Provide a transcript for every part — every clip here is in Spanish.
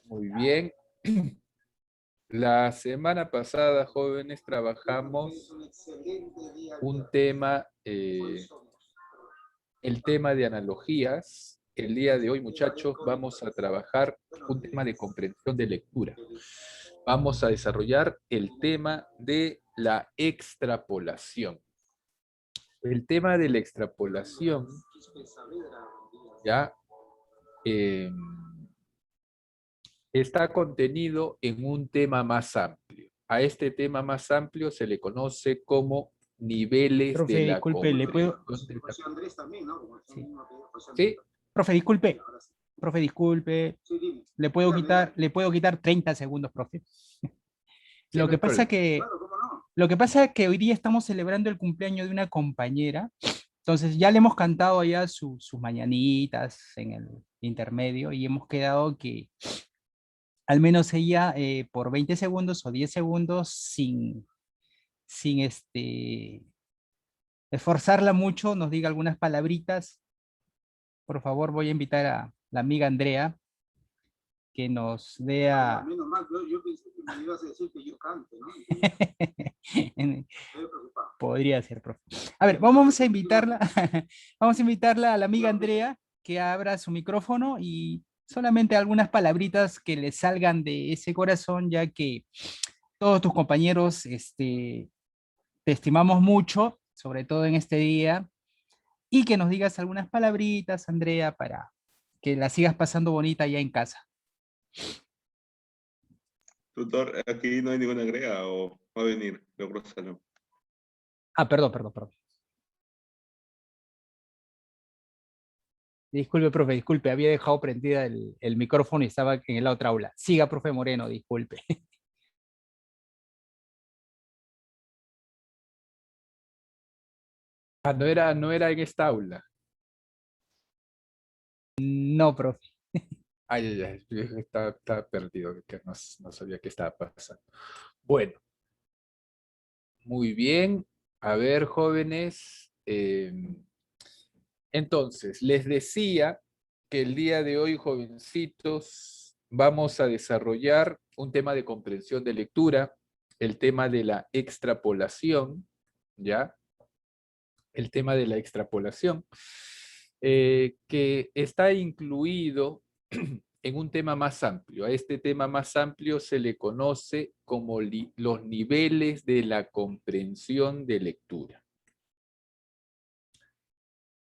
Muy bien. La semana pasada, jóvenes, trabajamos un tema, el tema de analogías. El día de hoy, muchachos, vamos a trabajar un tema de comprensión de lectura. Vamos a desarrollar el tema de la extrapolación. El tema de la extrapolación, ya, está contenido en un tema más amplio. A este tema más amplio se le conoce como niveles de Profe, la disculpe, ¿le puedo? comprensión. Sí. Sí, Profe, disculpe. Profe, disculpe. Le puedo quitar 30 segundos, profe. sí, Lo no hay que pasa problema. que, lo que pasa es que hoy día estamos celebrando el cumpleaños de una compañera. Entonces ya le hemos cantado allá sus mañanitas en el intermedio y hemos quedado que al menos ella por 20 segundos o 10 segundos sin esforzarla mucho, nos diga algunas palabritas. Por favor, voy a invitar a la amiga Andrea que nos dé a... Menos mal, yo pensé que me ibas a decir que yo cante, ¿no? Podría ser, profe. A ver, vamos a invitarla, vamos a invitarla a la amiga Andrea que abra su micrófono y solamente algunas palabritas que le salgan de ese corazón, ya que todos tus compañeros te estimamos mucho, sobre todo en este día, y que nos digas algunas palabritas, Andrea, para que la sigas pasando bonita allá en casa. Tutor, aquí no hay ninguna agrega o va a venir luego salón. Ah, perdón. Disculpe, profe, disculpe, había dejado prendida el micrófono y estaba en la otra aula. Siga, profe Moreno, disculpe. Ah, no era en esta aula. No, profe. Ay, estaba perdido, que no sabía qué estaba pasando. Bueno, muy bien. A ver, jóvenes. Entonces, les decía que el día de hoy, jovencitos, vamos a desarrollar un tema de comprensión de lectura, el tema de la extrapolación, ¿ya? El tema de la extrapolación, que está incluido en un tema más amplio. A este tema más amplio se le conoce como los niveles de la comprensión de lectura.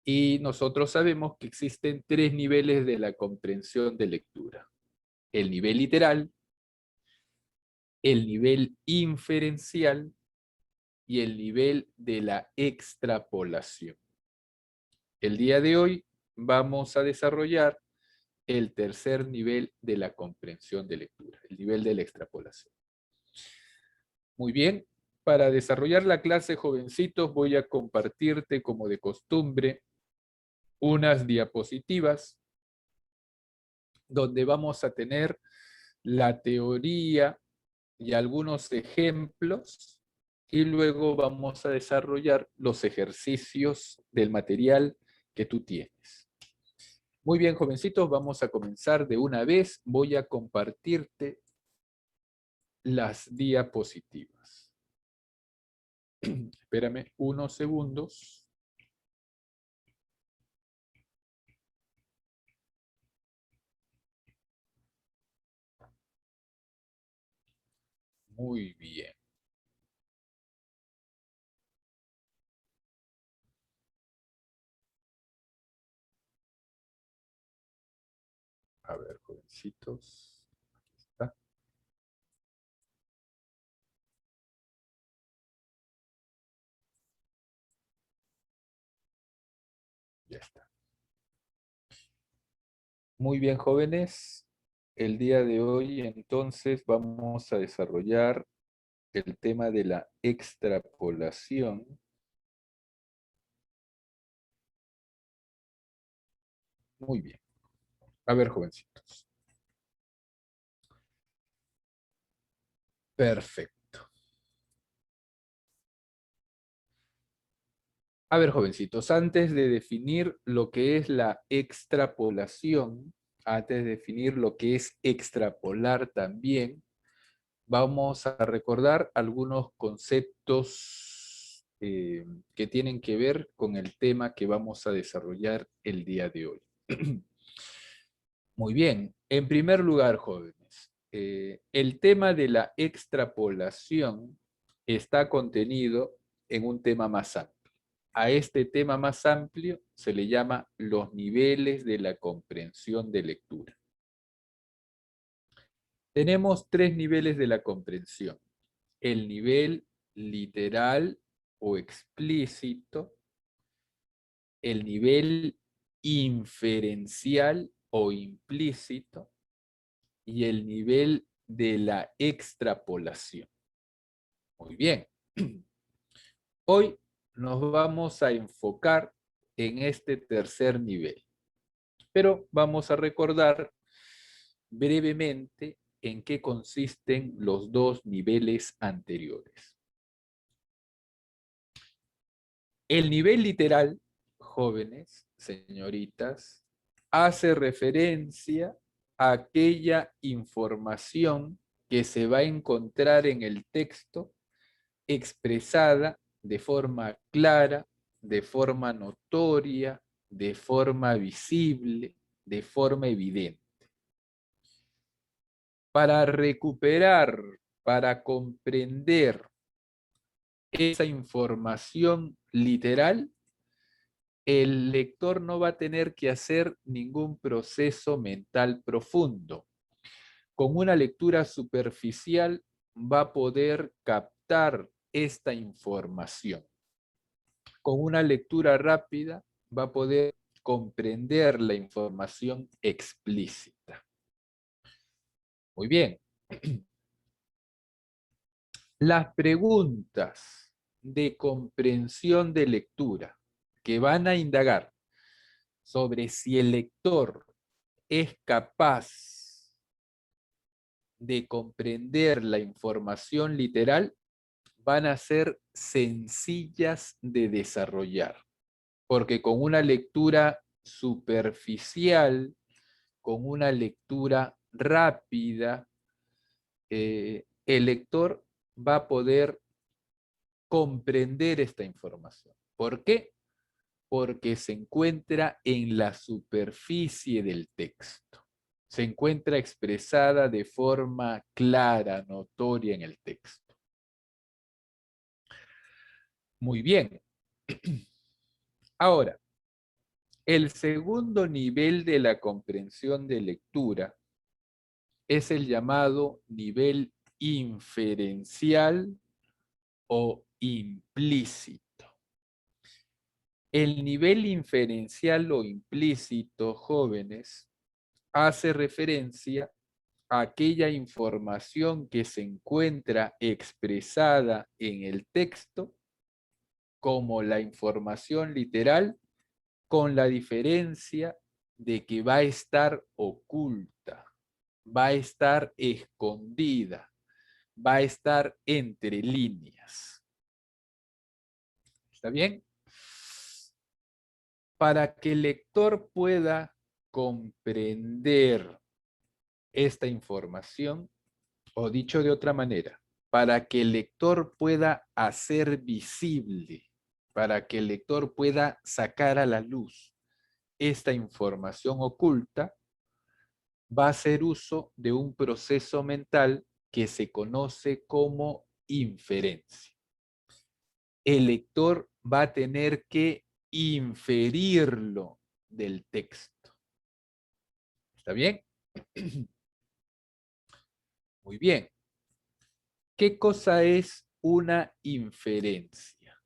Y nosotros sabemos que existen tres niveles de la comprensión de lectura. El nivel literal, el nivel inferencial y el nivel de la extrapolación. El día de hoy vamos a desarrollar el tercer nivel de la comprensión de lectura, el nivel de la extrapolación. Muy bien, para desarrollar la clase, jovencitos, voy a compartirte, como de costumbre, unas diapositivas donde vamos a tener la teoría y algunos ejemplos, y luego vamos a desarrollar los ejercicios del material que tú tienes. Muy bien, jovencitos, vamos a comenzar de una vez. Voy a compartirte las diapositivas. Espérame unos segundos. Muy bien. A ver, jovencitos. Aquí está. Ya está. Muy bien, jóvenes. El día de hoy, entonces, vamos a desarrollar el tema de la extrapolación. Muy bien. A ver, jovencitos. Perfecto. A ver, jovencitos, antes de definir lo que es la extrapolación, antes de definir lo que es extrapolar también, vamos a recordar algunos conceptos que tienen que ver con el tema que vamos a desarrollar el día de hoy. Muy bien, en primer lugar, jóvenes, el tema de la extrapolación está contenido en un tema más amplio. A este tema más amplio se le llama los niveles de la comprensión de lectura. Tenemos tres niveles de la comprensión. El nivel literal o explícito, el nivel inferencial o implícito y el nivel de la extrapolación. Muy bien. Hoy nos vamos a enfocar en este tercer nivel, pero vamos a recordar brevemente en qué consisten los dos niveles anteriores. El nivel literal, jóvenes, señoritas, hace referencia a aquella información que se va a encontrar en el texto expresada de forma clara, de forma notoria, de forma visible, de forma evidente. Para recuperar, para comprender esa información literal, el lector no va a tener que hacer ningún proceso mental profundo. Con una lectura superficial va a poder captar esta información. Con una lectura rápida va a poder comprender la información explícita. Muy bien. Las preguntas de comprensión de lectura que van a indagar sobre si el lector es capaz de comprender la información literal van a ser sencillas de desarrollar, porque con una lectura superficial, con una lectura rápida, el lector va a poder comprender esta información. ¿Por qué? Porque se encuentra en la superficie del texto. Se encuentra expresada de forma clara, notoria en el texto. Muy bien. Ahora, el segundo nivel de la comprensión de lectura es el llamado nivel inferencial o implícito. El nivel inferencial o implícito, jóvenes, hace referencia a aquella información que se encuentra expresada en el texto como la información literal, con la diferencia de que va a estar oculta, va a estar escondida, va a estar entre líneas. ¿Está bien? Para que el lector pueda comprender esta información, o dicho de otra manera, para que el lector pueda hacer visible, para que el lector pueda sacar a la luz esta información oculta, va a hacer uso de un proceso mental que se conoce como inferencia. El lector va a tener que inferirlo del texto. ¿Está bien? Muy bien. ¿Qué cosa es una inferencia?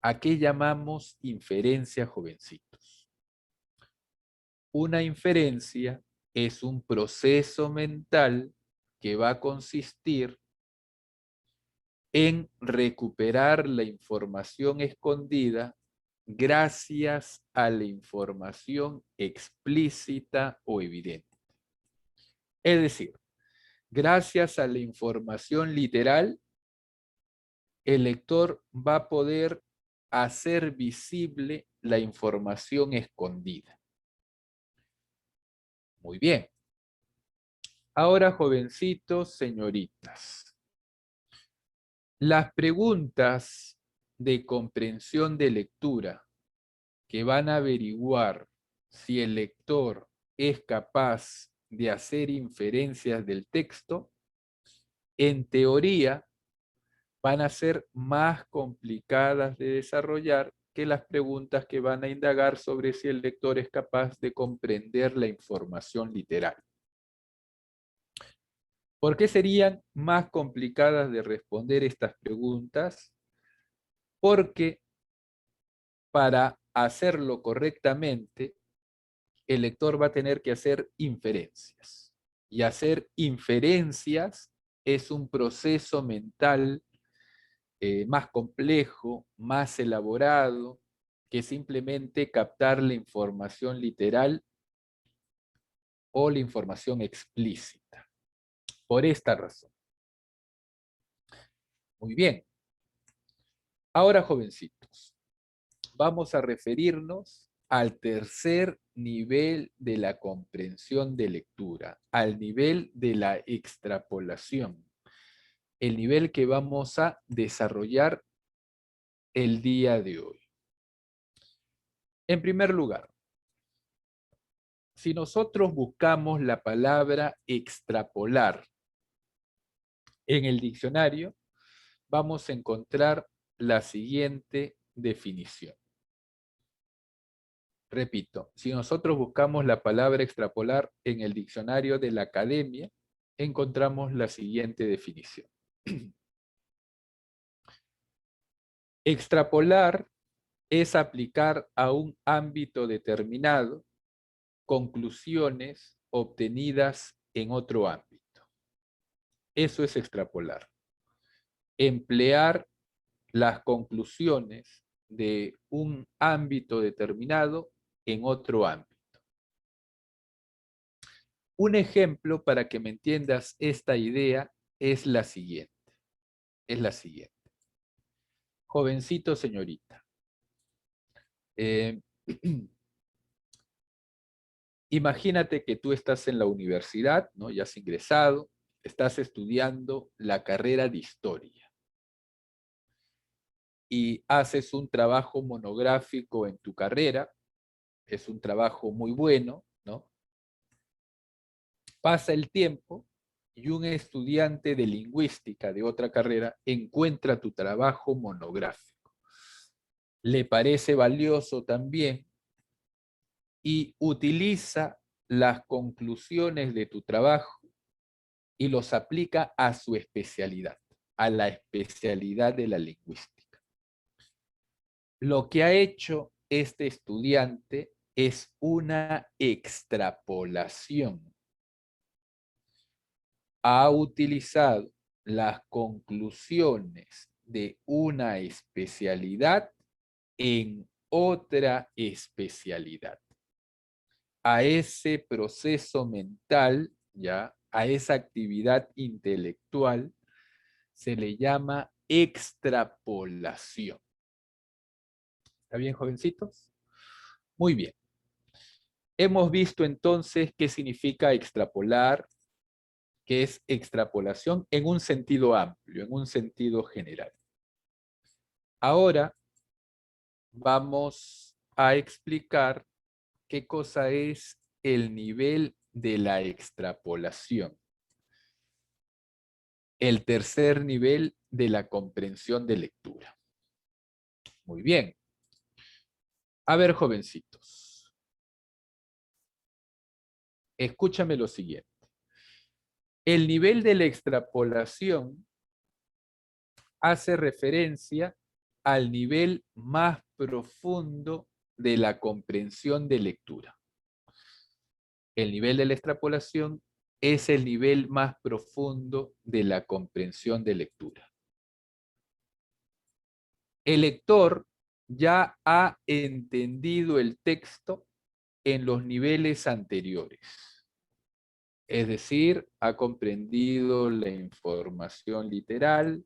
¿A qué llamamos inferencia, jovencitos? Una inferencia es un proceso mental que va a consistir en recuperar la información escondida gracias a la información explícita o evidente. Es decir, gracias a la información literal, el lector va a poder hacer visible la información escondida. Muy bien. Ahora, jovencitos, señoritas. Las preguntas de comprensión de lectura que van a averiguar si el lector es capaz de hacer inferencias del texto, en teoría van a ser más complicadas de desarrollar que las preguntas que van a indagar sobre si el lector es capaz de comprender la información literal. ¿Por qué serían más complicadas de responder estas preguntas? Porque para hacerlo correctamente, el lector va a tener que hacer inferencias. Y hacer inferencias es un proceso mental más complejo, más elaborado, que simplemente captar la información literal o la información explícita. Por esta razón. Muy bien. Ahora, jovencitos, vamos a referirnos al tercer nivel de la comprensión de lectura, al nivel de la extrapolación, el nivel que vamos a desarrollar el día de hoy. En primer lugar, si nosotros buscamos la palabra extrapolar en el diccionario, vamos a encontrar la siguiente definición. Repito, si nosotros buscamos la palabra extrapolar en el diccionario de la Academia, encontramos la siguiente definición. Extrapolar es aplicar a un ámbito determinado conclusiones obtenidas en otro ámbito. Eso es extrapolar. Emplear las conclusiones de un ámbito determinado en otro ámbito. Un ejemplo para que me entiendas esta idea es la siguiente. Jovencito, señorita. Imagínate que tú estás en la universidad, ¿no? Ya has ingresado, estás estudiando la carrera de historia y haces un trabajo monográfico en tu carrera, es un trabajo muy bueno, ¿no? Pasa el tiempo y un estudiante de lingüística de otra carrera encuentra tu trabajo monográfico. Le parece valioso también y utiliza las conclusiones de tu trabajo y los aplica a su especialidad, a la especialidad de la lingüística. Lo que ha hecho este estudiante es una extrapolación. Ha utilizado las conclusiones de una especialidad en otra especialidad. A ese proceso mental, ya, a esa actividad intelectual, se le llama extrapolación. ¿Está bien, jovencitos? Muy bien. Hemos visto entonces qué significa extrapolar, qué es extrapolación en un sentido amplio, en un sentido general. Ahora vamos a explicar qué cosa es el nivel de la extrapolación. El tercer nivel de la comprensión de lectura. Muy bien. A ver, jovencitos. Escúchame lo siguiente. El nivel de la extrapolación hace referencia al nivel más profundo de la comprensión de lectura. El nivel de la extrapolación es el nivel más profundo de la comprensión de lectura. El lector ya ha entendido el texto en los niveles anteriores. Es decir, ha comprendido la información literal,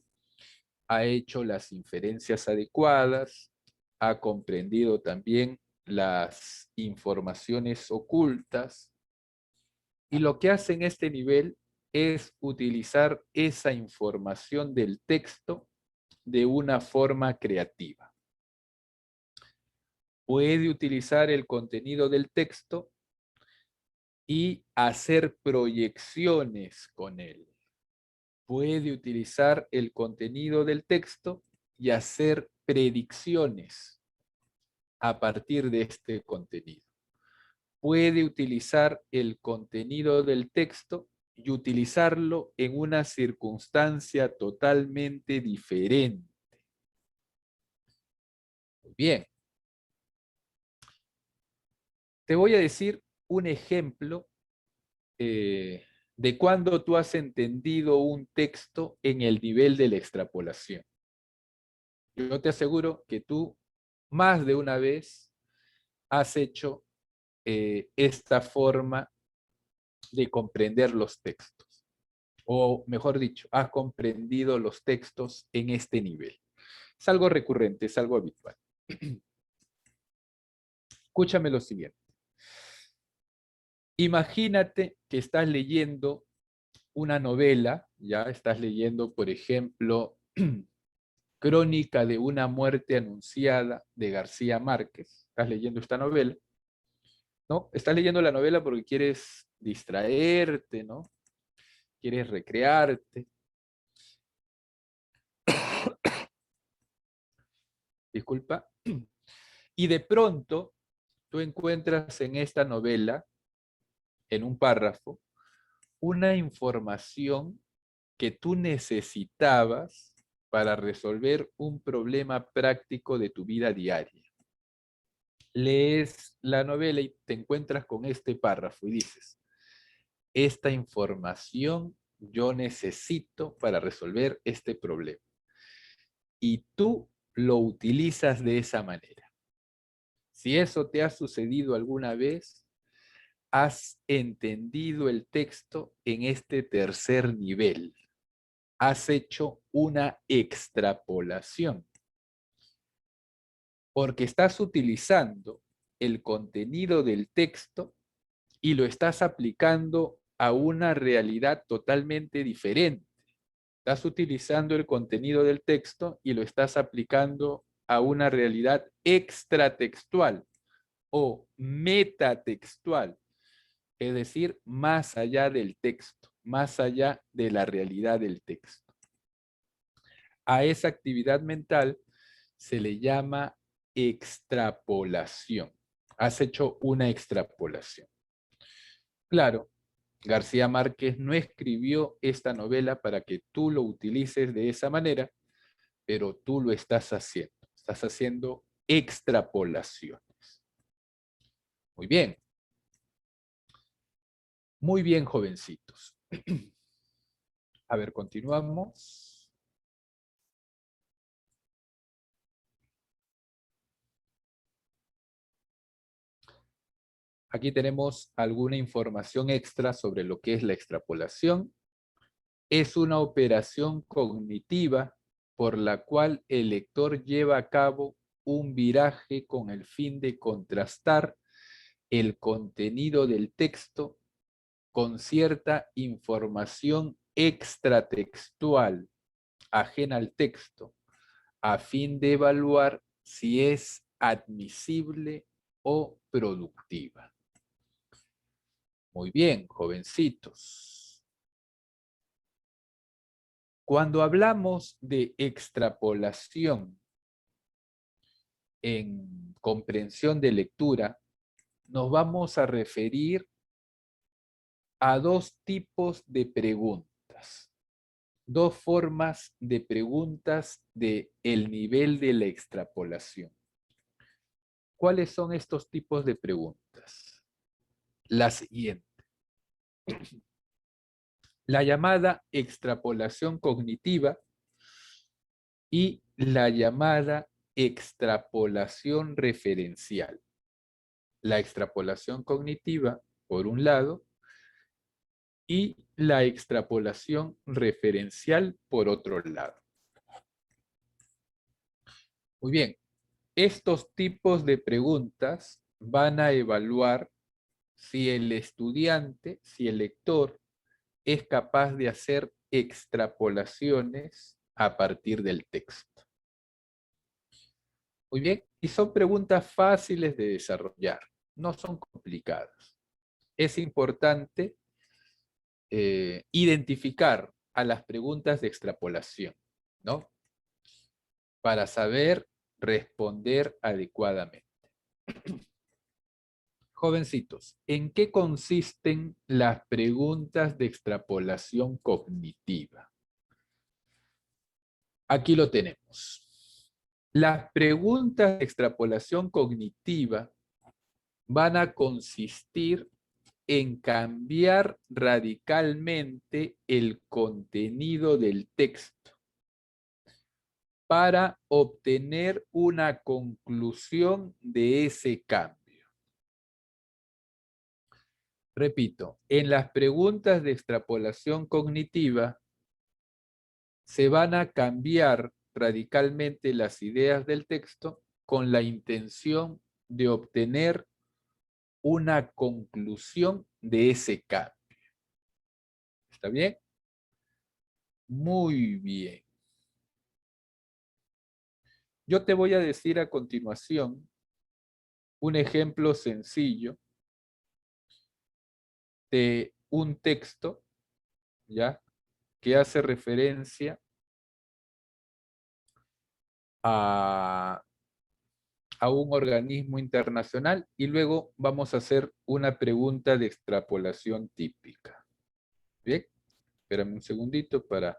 ha hecho las inferencias adecuadas, ha comprendido también las informaciones ocultas, Y lo que hace en este nivel es utilizar esa información del texto de una forma creativa. Puede utilizar el contenido del texto y hacer proyecciones con él. Puede utilizar el contenido del texto y hacer predicciones a partir de este contenido. Puede utilizar el contenido del texto y utilizarlo en una circunstancia totalmente diferente. Muy bien. Te voy a decir un ejemplo de cuando tú has entendido un texto en el nivel de la extrapolación. Yo te aseguro que tú más de una vez has hecho esta forma de comprender los textos. O mejor dicho, has comprendido los textos en este nivel. Es algo recurrente, es algo habitual. Escúchame lo siguiente. Imagínate que estás leyendo una novela, ya estás leyendo, por ejemplo, Crónica de una muerte anunciada de García Márquez. Estás leyendo esta novela, ¿no? Estás leyendo la novela porque quieres distraerte, ¿no? Quieres recrearte. Disculpa. Y de pronto tú encuentras en esta novela, en un párrafo, una información que tú necesitabas para resolver un problema práctico de tu vida diaria. Lees la novela y te encuentras con este párrafo y dices, esta información yo necesito para resolver este problema. Y tú lo utilizas de esa manera. Si eso te ha sucedido alguna vez, has entendido el texto en este tercer nivel. Has hecho una extrapolación. Porque estás utilizando el contenido del texto y lo estás aplicando a una realidad totalmente diferente. Estás utilizando el contenido del texto y lo estás aplicando a una realidad extratextual o metatextual, es decir, más allá del texto, más allá de la realidad del texto. A esa actividad mental se le llama extrapolación. Has hecho una extrapolación. Claro, García Márquez no escribió esta novela para que tú lo utilices de esa manera, pero tú lo estás haciendo. Estás haciendo extrapolaciones. Muy bien. Muy bien, jovencitos. A ver, continuamos. Aquí tenemos alguna información extra sobre lo que es la extrapolación. Es una operación cognitiva por la cual el lector lleva a cabo un viraje con el fin de contrastar el contenido del texto con cierta información extratextual ajena al texto, a fin de evaluar si es admisible o productiva. Muy bien, jovencitos. Cuando hablamos de extrapolación en comprensión de lectura, nos vamos a referir a dos tipos de preguntas, dos formas de preguntas del nivel de la extrapolación. ¿Cuáles son estos tipos de preguntas? La siguiente. La llamada extrapolación cognitiva y la llamada extrapolación referencial. La extrapolación cognitiva, por un lado, y la extrapolación referencial, por otro lado. Muy bien, estos tipos de preguntas van a evaluar si el estudiante, si el lector es capaz de hacer extrapolaciones a partir del texto. Muy bien, y son preguntas fáciles de desarrollar, no son complicadas. Es importante identificar a las preguntas de extrapolación, ¿no? Para saber responder adecuadamente. Jovencitos, ¿en qué consisten las preguntas de extrapolación cognitiva? Aquí lo tenemos. Las preguntas de extrapolación cognitiva van a consistir en cambiar radicalmente el contenido del texto para obtener una conclusión de ese cambio. Repito, en las preguntas de extrapolación cognitiva se van a cambiar radicalmente las ideas del texto con la intención de obtener una conclusión de ese cambio. ¿Está bien? Muy bien. Yo te voy a decir a continuación un ejemplo sencillo de un texto, ¿ya? Que hace referencia a un organismo internacional y luego vamos a hacer una pregunta de extrapolación típica. Bien, espérame un segundito para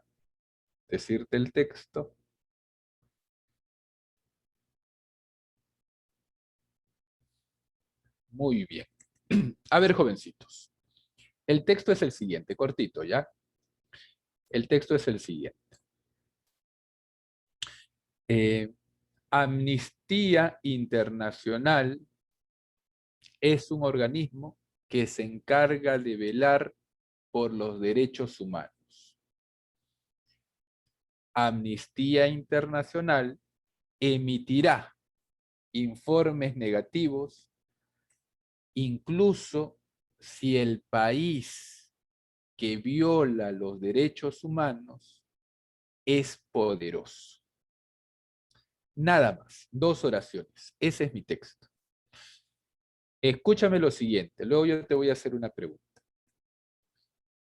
decirte el texto. Muy bien. A ver, jovencitos. El texto es el siguiente, cortito, ¿ya? El texto es el siguiente. Amnistía Internacional es un organismo que se encarga de velar por los derechos humanos. Amnistía Internacional emitirá informes negativos incluso si el país que viola los derechos humanos es poderoso. Nada más, 2 oraciones. Ese es mi texto. Escúchame lo siguiente, luego yo te voy a hacer una pregunta.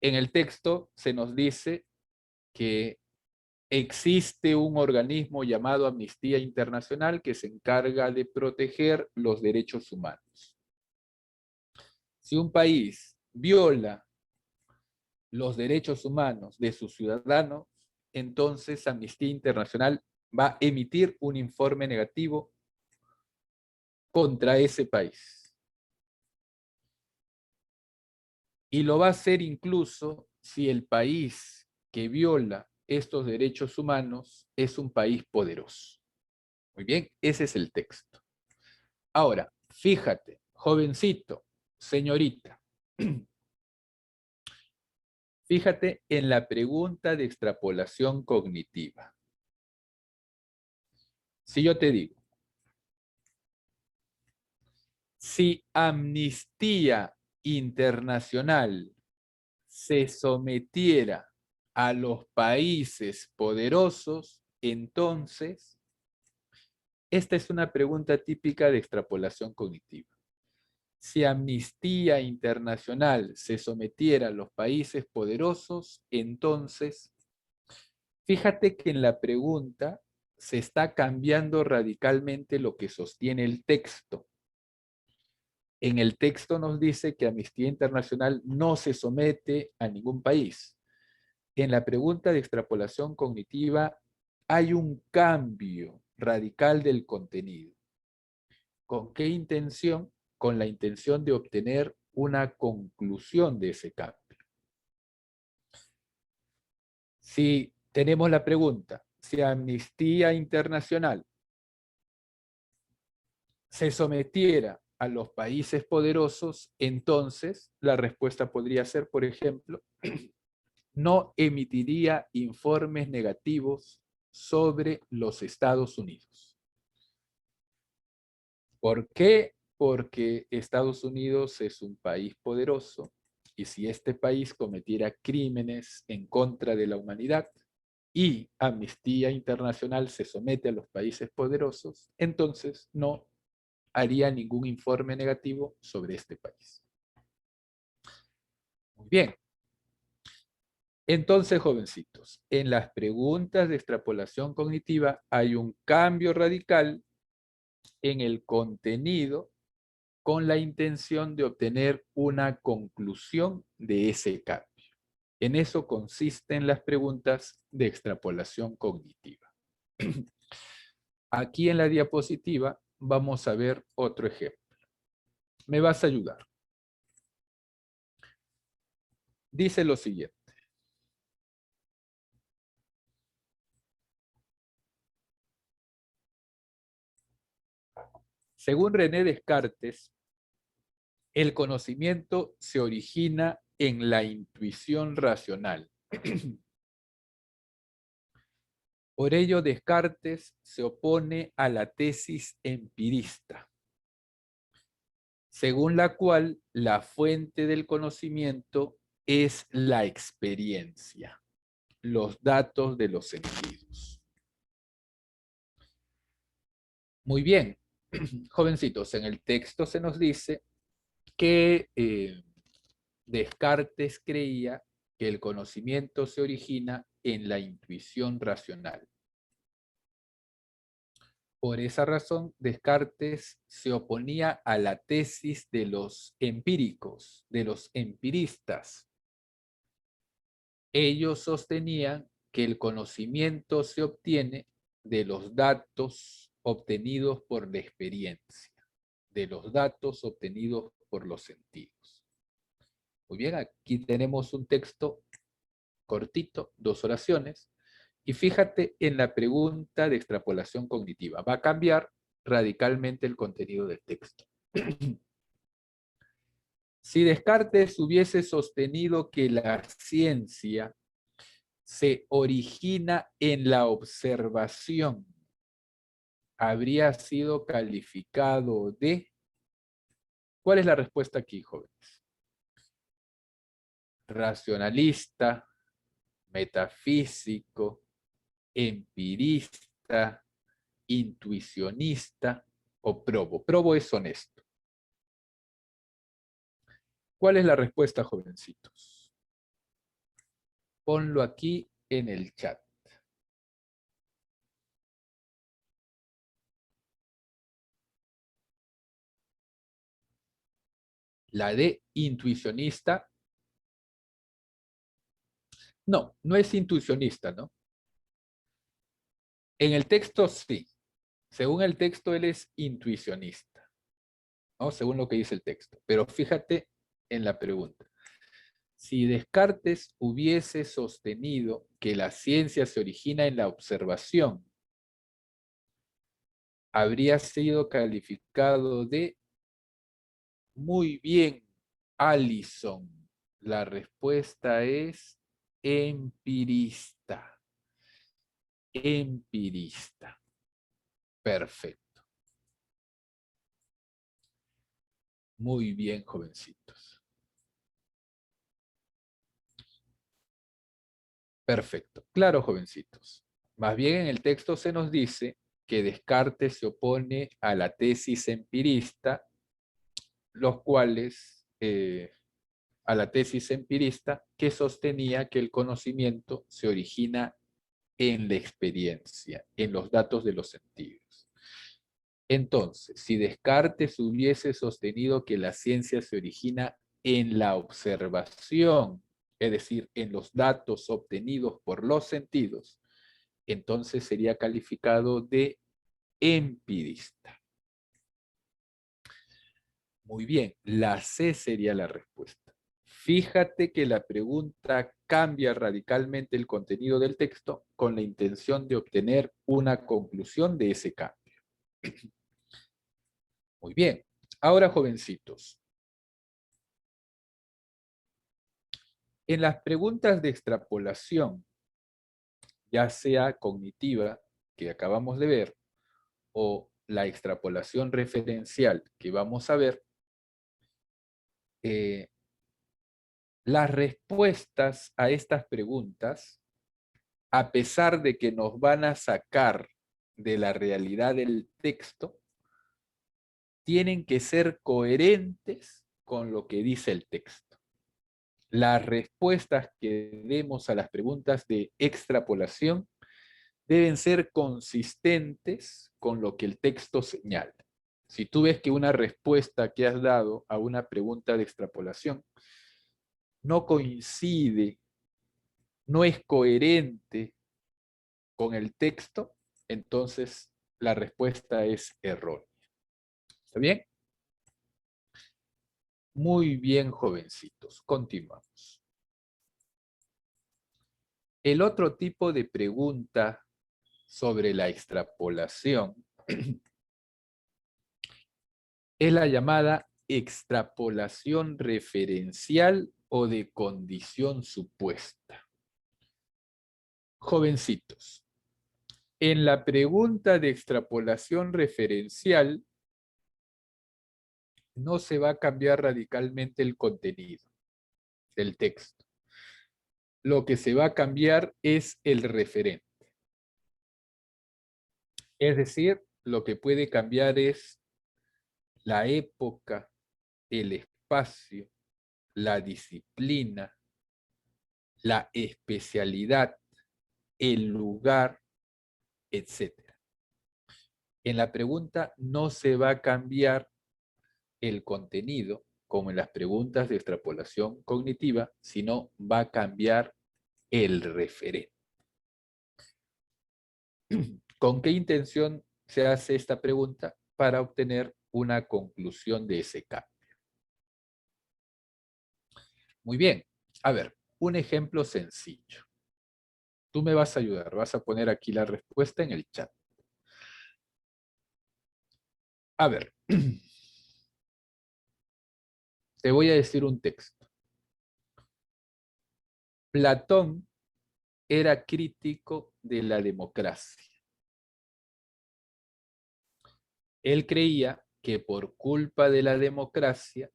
En el texto se nos dice que existe un organismo llamado Amnistía Internacional que se encarga de proteger los derechos humanos. Si un país viola los derechos humanos de sus ciudadanos, entonces Amnistía Internacional va a emitir un informe negativo contra ese país. Y lo va a hacer incluso si el país que viola estos derechos humanos es un país poderoso. Muy bien, ese es el texto. Ahora, fíjate, jovencito, señorita, fíjate en la pregunta de extrapolación cognitiva. Si yo te digo, si Amnistía Internacional se sometiera a los países poderosos, entonces, esta es una pregunta típica de extrapolación cognitiva. Si Amnistía Internacional se sometiera a los países poderosos, entonces, fíjate que en la pregunta se está cambiando radicalmente lo que sostiene el texto. En el texto nos dice que Amnistía Internacional no se somete a ningún país. En la pregunta de extrapolación cognitiva hay un cambio radical del contenido. ¿Con qué intención? Con la intención de obtener una conclusión de ese cambio. Si tenemos la pregunta, si Amnistía Internacional se sometiera a los países poderosos, entonces la respuesta podría ser, por ejemplo, no emitiría informes negativos sobre los Estados Unidos. ¿Por qué porque Estados Unidos es un país poderoso y si este país cometiera crímenes en contra de la humanidad y Amnistía Internacional se somete a los países poderosos, entonces no haría ningún informe negativo sobre este país. Muy bien. Entonces, jovencitos, en las preguntas de extrapolación cognitiva hay un cambio radical en el contenido con la intención de obtener una conclusión de ese cambio. En eso consisten las preguntas de extrapolación cognitiva. Aquí en la diapositiva vamos a ver otro ejemplo. ¿Me vas a ayudar? Dice lo siguiente. Según René Descartes, el conocimiento se origina en la intuición racional. Por ello, Descartes se opone a la tesis empirista, según la cual la fuente del conocimiento es la experiencia, los datos de los sentidos. Muy bien, jovencitos, en el texto se nos dice que Descartes creía que el conocimiento se origina en la intuición racional. Por esa razón, Descartes se oponía a la tesis de los empíricos, de los empiristas. Ellos sostenían que el conocimiento se obtiene de los datos obtenidos por la experiencia, de los datos obtenidos por los sentidos. Muy bien, aquí tenemos un texto cortito, 2 oraciones, y fíjate en la pregunta de extrapolación cognitiva. Va a cambiar radicalmente el contenido del texto. Si Descartes hubiese sostenido que la ciencia se origina en la observación, habría sido calificado de... ¿Cuál es la respuesta aquí, jóvenes? Racionalista, metafísico, empirista, intuicionista o probo. Probo es honesto. ¿Cuál es la respuesta, jovencitos? Ponlo aquí en el chat. La de intuicionista. No, no es intuicionista, ¿no? En el texto sí. Según el texto, él es intuicionista, ¿no? Según lo que dice el texto. Pero fíjate en la pregunta. Si Descartes hubiese sostenido que la ciencia se origina en la observación, habría sido calificado de muy bien, Alison. La respuesta es empirista. Empirista. Perfecto. Muy bien, jovencitos. Perfecto. Claro, jovencitos. Más bien en el texto se nos dice que Descartes se opone a la tesis empirista, los cuales, a la tesis empirista que sostenía que el conocimiento se origina en la experiencia, en los datos de los sentidos. Entonces, si Descartes hubiese sostenido que la ciencia se origina en la observación, es decir, en los datos obtenidos por los sentidos, entonces sería calificado de empirista. Muy bien, la C sería la respuesta. Fíjate que la pregunta cambia radicalmente el contenido del texto con la intención de obtener una conclusión de ese cambio. Muy bien. Ahora, jovencitos. En las preguntas de extrapolación, ya sea cognitiva, que acabamos de ver, o la extrapolación referencial que vamos a ver, las respuestas a estas preguntas, a pesar de que nos van a sacar de la realidad del texto, tienen que ser coherentes con lo que dice el texto. Las respuestas que demos a las preguntas de extrapolación deben ser consistentes con lo que el texto señala. Si tú ves que una respuesta que has dado a una pregunta de extrapolación no coincide, no es coherente con el texto, entonces la respuesta es errónea. ¿Está bien? Muy bien, jovencitos. Continuamos. El otro tipo de pregunta sobre la extrapolación es la llamada extrapolación referencial o de condición supuesta. Jovencitos, en la pregunta de extrapolación referencial no se va a cambiar radicalmente el contenido del texto. Lo que se va a cambiar es el referente. Es decir, lo que puede cambiar es la época, el espacio, la disciplina, la especialidad, el lugar, etc. En la pregunta no se va a cambiar el contenido, como en las preguntas de extrapolación cognitiva, sino va a cambiar el referente. ¿Con qué intención se hace esta pregunta? Para obtener una conclusión de ese cambio. Muy bien. A ver, un ejemplo sencillo. Tú me vas a ayudar, vas a poner aquí la respuesta en el chat. A ver, te voy a decir un texto. Platón era crítico de la democracia. Él creía que por culpa de la democracia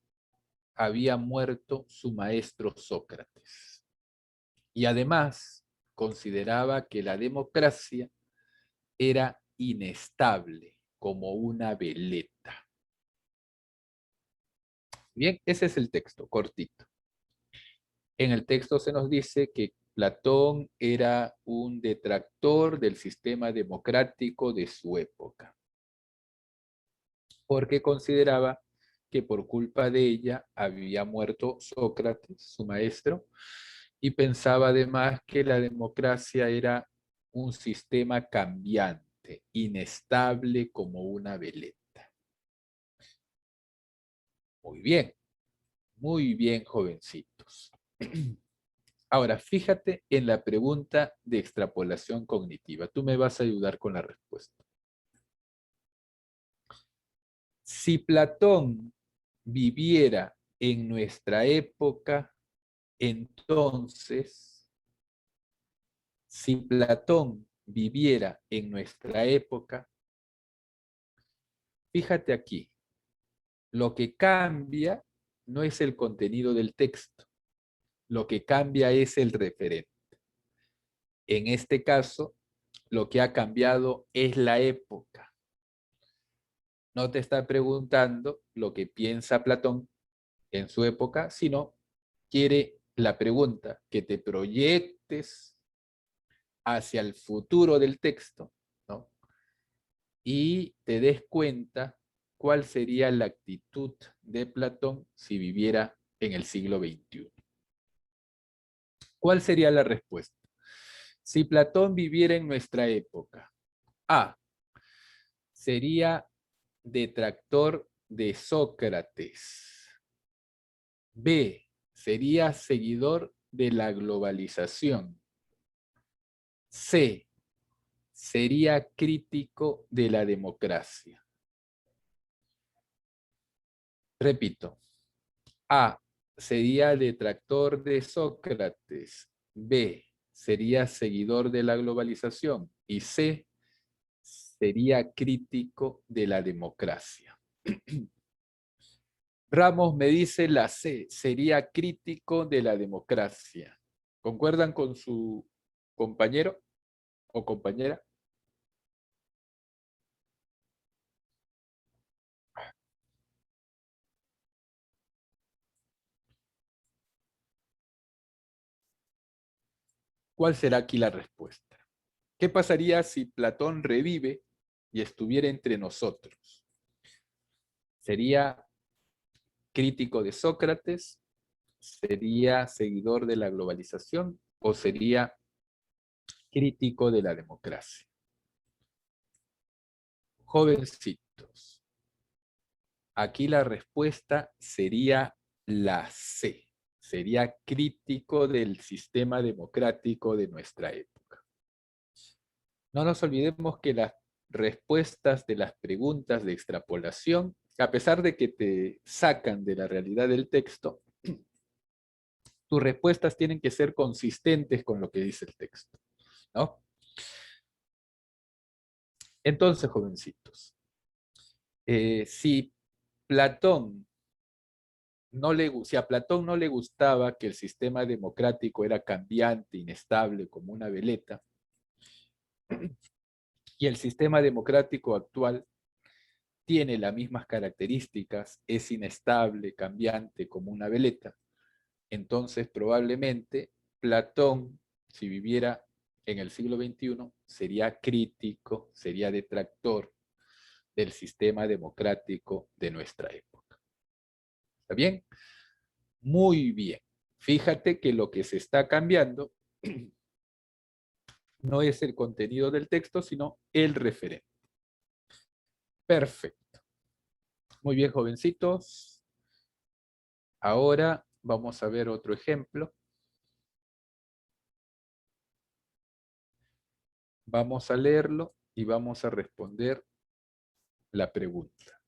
había muerto su maestro Sócrates. Y además consideraba que la democracia era inestable, como una veleta. Bien, ese es el texto, cortito. En el texto se nos dice que Platón era un detractor del sistema democrático de su época, porque consideraba que por culpa de ella había muerto Sócrates, su maestro, y pensaba además que la democracia era un sistema cambiante, inestable como una veleta. Muy bien, jovencitos. Ahora, fíjate en la pregunta de extrapolación cognitiva. Tú me vas a ayudar con la respuesta. Si Platón viviera en nuestra época, entonces, si Platón viviera en nuestra época, fíjate aquí, lo que cambia no es el contenido del texto, lo que cambia es el referente. En este caso, lo que ha cambiado es la época. No te está preguntando lo que piensa Platón en su época, sino quiere la pregunta que te proyectes hacia el futuro del texto, ¿no? Y te des cuenta cuál sería la actitud de Platón si viviera en el siglo XXI. ¿Cuál sería la respuesta? Si Platón viviera en nuestra época, A, sería detractor de Sócrates. B, sería seguidor de la globalización. C, sería crítico de la democracia. Repito, A, sería detractor de Sócrates. B, sería seguidor de la globalización. Y C, sería crítico de la democracia. Ramos me dice la C, sería crítico de la democracia. ¿Concuerdan con su compañero o compañera? ¿Cuál será aquí la respuesta? ¿Qué pasaría si Platón revive y estuviera entre nosotros? ¿Sería crítico de Sócrates? ¿Sería seguidor de la globalización? ¿O sería crítico de la democracia? Jovencitos, aquí la respuesta sería la C. Sería crítico del sistema democrático de nuestra época. No nos olvidemos que las respuestas de las preguntas de extrapolación, a pesar de que te sacan de la realidad del texto, tus respuestas tienen que ser consistentes con lo que dice el texto, ¿no? Entonces, jovencitos, si a Platón no le gustaba que el sistema democrático era cambiante, inestable, como una veleta, y el sistema democrático actual tiene las mismas características, es inestable, cambiante, como una veleta, entonces probablemente Platón, si viviera en el siglo XXI, sería crítico, sería detractor del sistema democrático de nuestra época. ¿Está bien? Muy bien. Fíjate que lo que se está cambiando no es el contenido del texto, sino el referente. Perfecto. Muy bien, jovencitos. Ahora vamos a ver otro ejemplo. Vamos a leerlo y vamos a responder la pregunta.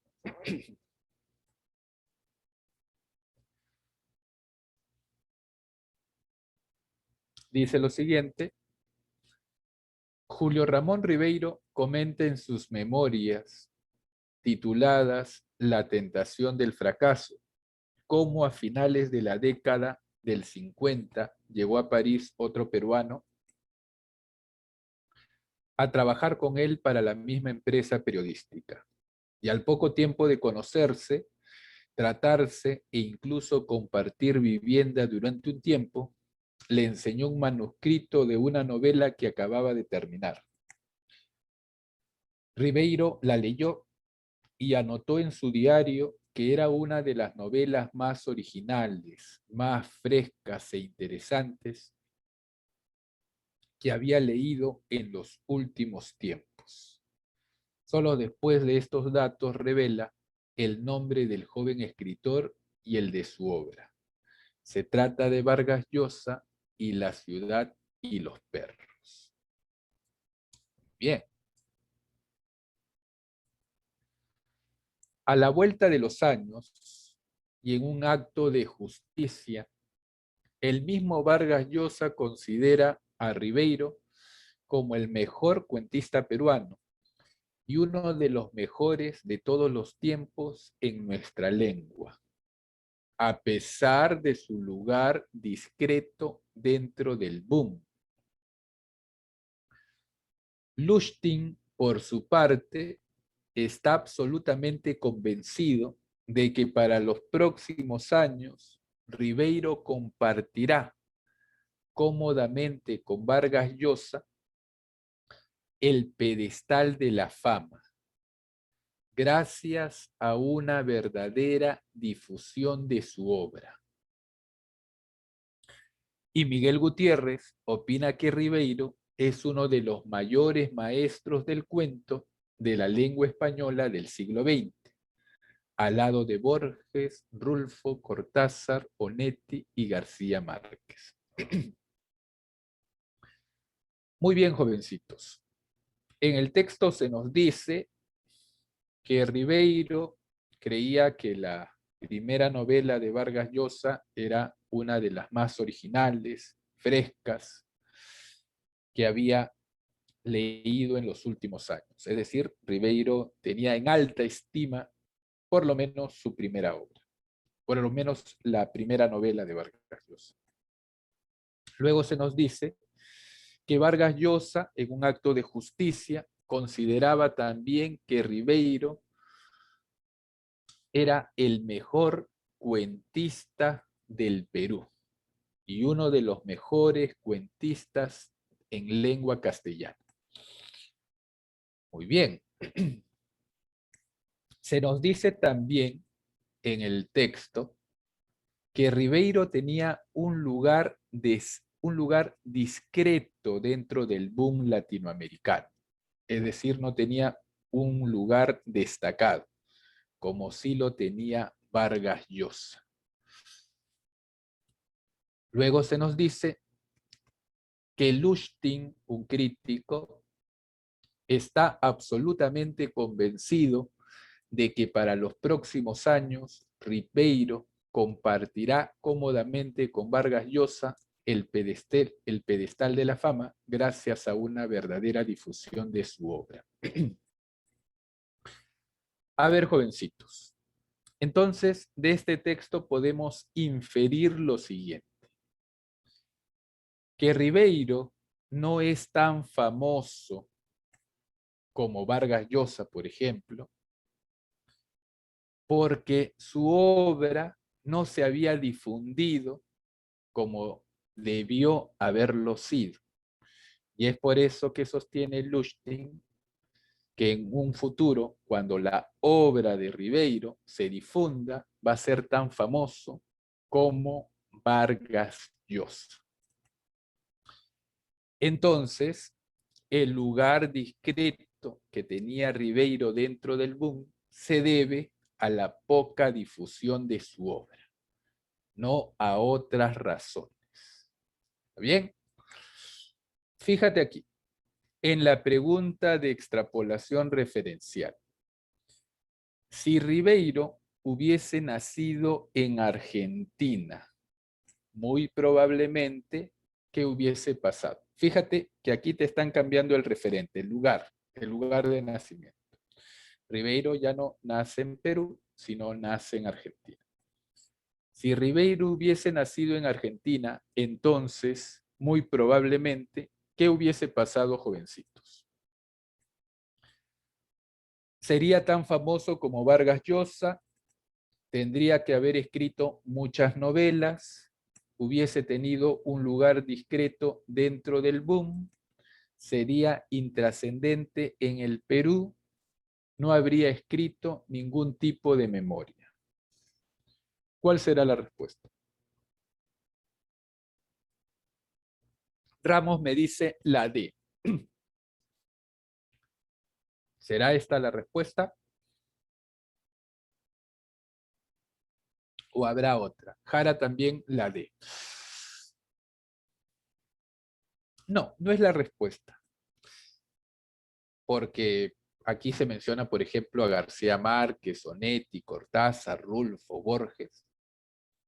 Dice lo siguiente. Julio Ramón Ribeiro comenta en sus memorias tituladas La tentación del fracaso, cómo a finales de la década del 50 llegó a París otro peruano a trabajar con él para la misma empresa periodística. Y al poco tiempo de conocerse, tratarse e incluso compartir vivienda durante un tiempo, le enseñó un manuscrito de una novela que acababa de terminar. Ribeiro la leyó y anotó en su diario que era una de las novelas más originales, más frescas e interesantes que había leído en los últimos tiempos. Solo después de estos datos revela el nombre del joven escritor y el de su obra. Se trata de Vargas Llosa y La ciudad y los perros. Bien. A la vuelta de los años y en un acto de justicia, el mismo Vargas Llosa considera a Ribeiro como el mejor cuentista peruano y uno de los mejores de todos los tiempos en nuestra lengua, a pesar de su lugar discreto dentro del boom. Lustig, por su parte, está absolutamente convencido de que para los próximos años Ribeiro compartirá cómodamente con Vargas Llosa el pedestal de la fama, gracias a una verdadera difusión de su obra. Y Miguel Gutiérrez opina que Ribeiro es uno de los mayores maestros del cuento de la lengua española del siglo XX, al lado de Borges, Rulfo, Cortázar, Onetti y García Márquez. Muy bien, jovencitos. En el texto se nos dice que Ribeiro creía que la primera novela de Vargas Llosa era una de las más originales, frescas, que había leído en los últimos años. Es decir, Ribeiro tenía en alta estima por lo menos su primera obra, por lo menos la primera novela de Vargas Llosa. Luego se nos dice que Vargas Llosa, en un acto de justicia, consideraba también que Ribeiro era el mejor cuentista del Perú y uno de los mejores cuentistas en lengua castellana. Muy bien. Se nos dice también en el texto que Ribeiro tenía un lugar discreto dentro del boom latinoamericano. Es decir, no tenía un lugar destacado, como sí lo tenía Vargas Llosa. Luego se nos dice que Lustig, un crítico, está absolutamente convencido de que para los próximos años Ribeiro compartirá cómodamente con Vargas Llosa el pedestal de la fama gracias a una verdadera difusión de su obra. A ver, jovencitos. Entonces, de este texto podemos inferir lo siguiente: que Ribeiro no es tan famoso como Vargas Llosa, por ejemplo, porque su obra no se había difundido como debió haberlo sido. Y es por eso que sostiene Lustig que en un futuro, cuando la obra de Ribeiro se difunda, va a ser tan famoso como Vargas Llosa. Entonces, el lugar discreto que tenía Ribeiro dentro del boom se debe a la poca difusión de su obra, no a otras razones. ¿Está bien? Fíjate aquí, en la pregunta de extrapolación referencial. Si Ribeiro hubiese nacido en Argentina, muy probablemente, ¿qué hubiese pasado? Fíjate que aquí te están cambiando el referente, el lugar de nacimiento. Ribeiro ya no nace en Perú, sino nace en Argentina. Si Ribeiro hubiese nacido en Argentina, entonces, muy probablemente, ¿qué hubiese pasado, jovencitos? Sería tan famoso como Vargas Llosa, tendría que haber escrito muchas novelas, hubiese tenido un lugar discreto dentro del boom, sería intrascendente en el Perú, no habría escrito ningún tipo de memoria. ¿Cuál será la respuesta? Ramos me dice la D. ¿Será esta la respuesta? ¿O habrá otra? Jara también la D. No, no es la respuesta. Porque aquí se menciona, por ejemplo, a García Márquez, Onetti, Cortázar, Rulfo, Borges,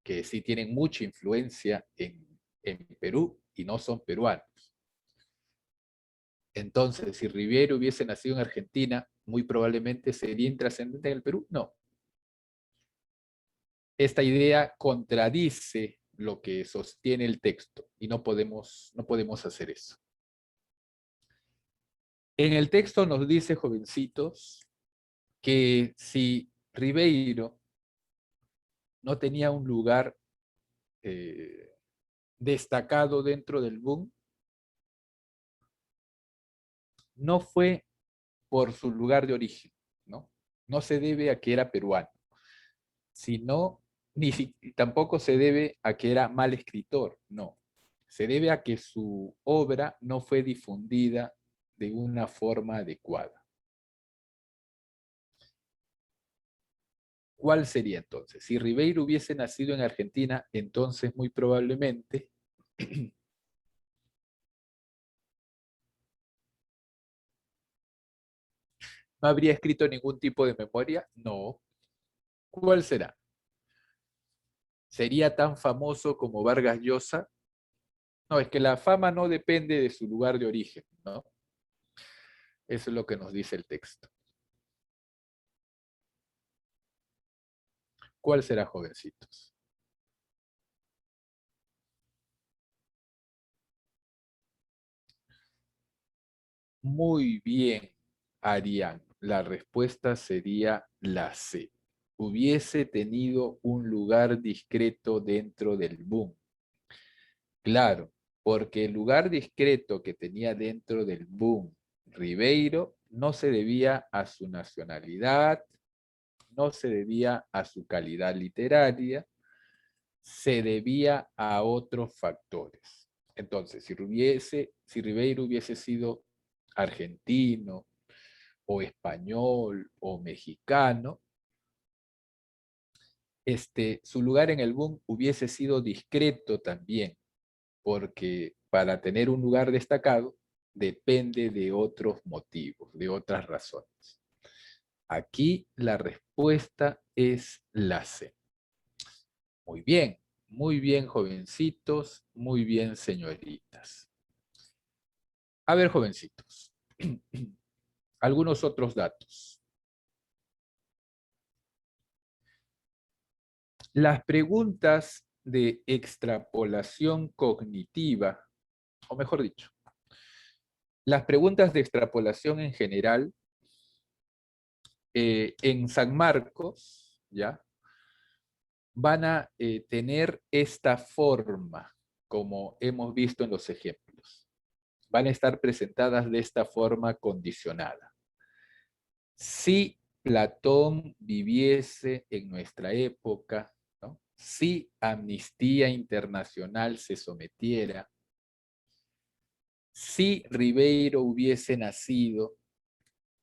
que sí tienen mucha influencia en Perú y no son peruanos. Entonces, si Ribeiro hubiese nacido en Argentina, muy probablemente sería intrascendente en el Perú. No. Esta idea contradice lo que sostiene el texto y no podemos hacer eso. En el texto nos dice, jovencitos, que si Ribeiro no tenía un lugar destacado dentro del boom, no fue por su lugar de origen, ¿no? No se debe a que era peruano, sino, tampoco se debe a que era mal escritor, no. Se debe a que su obra no fue difundida de una forma adecuada. ¿Cuál sería entonces? Si Ribeiro hubiese nacido en Argentina, entonces muy probablemente ¿no habría escrito ningún tipo de memoria? No. ¿Cuál será? ¿Sería tan famoso como Vargas Llosa? No, es que la fama no depende de su lugar de origen, ¿no? Eso es lo que nos dice el texto. ¿Cuál será, jovencitos? Muy bien, Arián. La respuesta sería la C. Hubiese tenido un lugar discreto dentro del boom. Claro, porque el lugar discreto que tenía dentro del boom Ribeiro no se debía a su nacionalidad, no se debía a su calidad literaria, se debía a otros factores. Entonces, si Ribeiro hubiese sido argentino o español o mexicano, su lugar en el boom hubiese sido discreto también, porque para tener un lugar destacado depende de otros motivos, de otras razones. Aquí la respuesta es la C. Muy bien, jovencitos, muy bien, señoritas. A ver, jovencitos, algunos otros datos. Las preguntas de extrapolación cognitiva, o mejor dicho, las preguntas de extrapolación en general, en San Marcos, ¿ya? Van a tener esta forma, como hemos visto en los ejemplos. Van a estar presentadas de esta forma condicionada. Si Platón viviese en nuestra época, ¿no? Si Amnistía Internacional se sometiera, si Ribeiro hubiese nacido,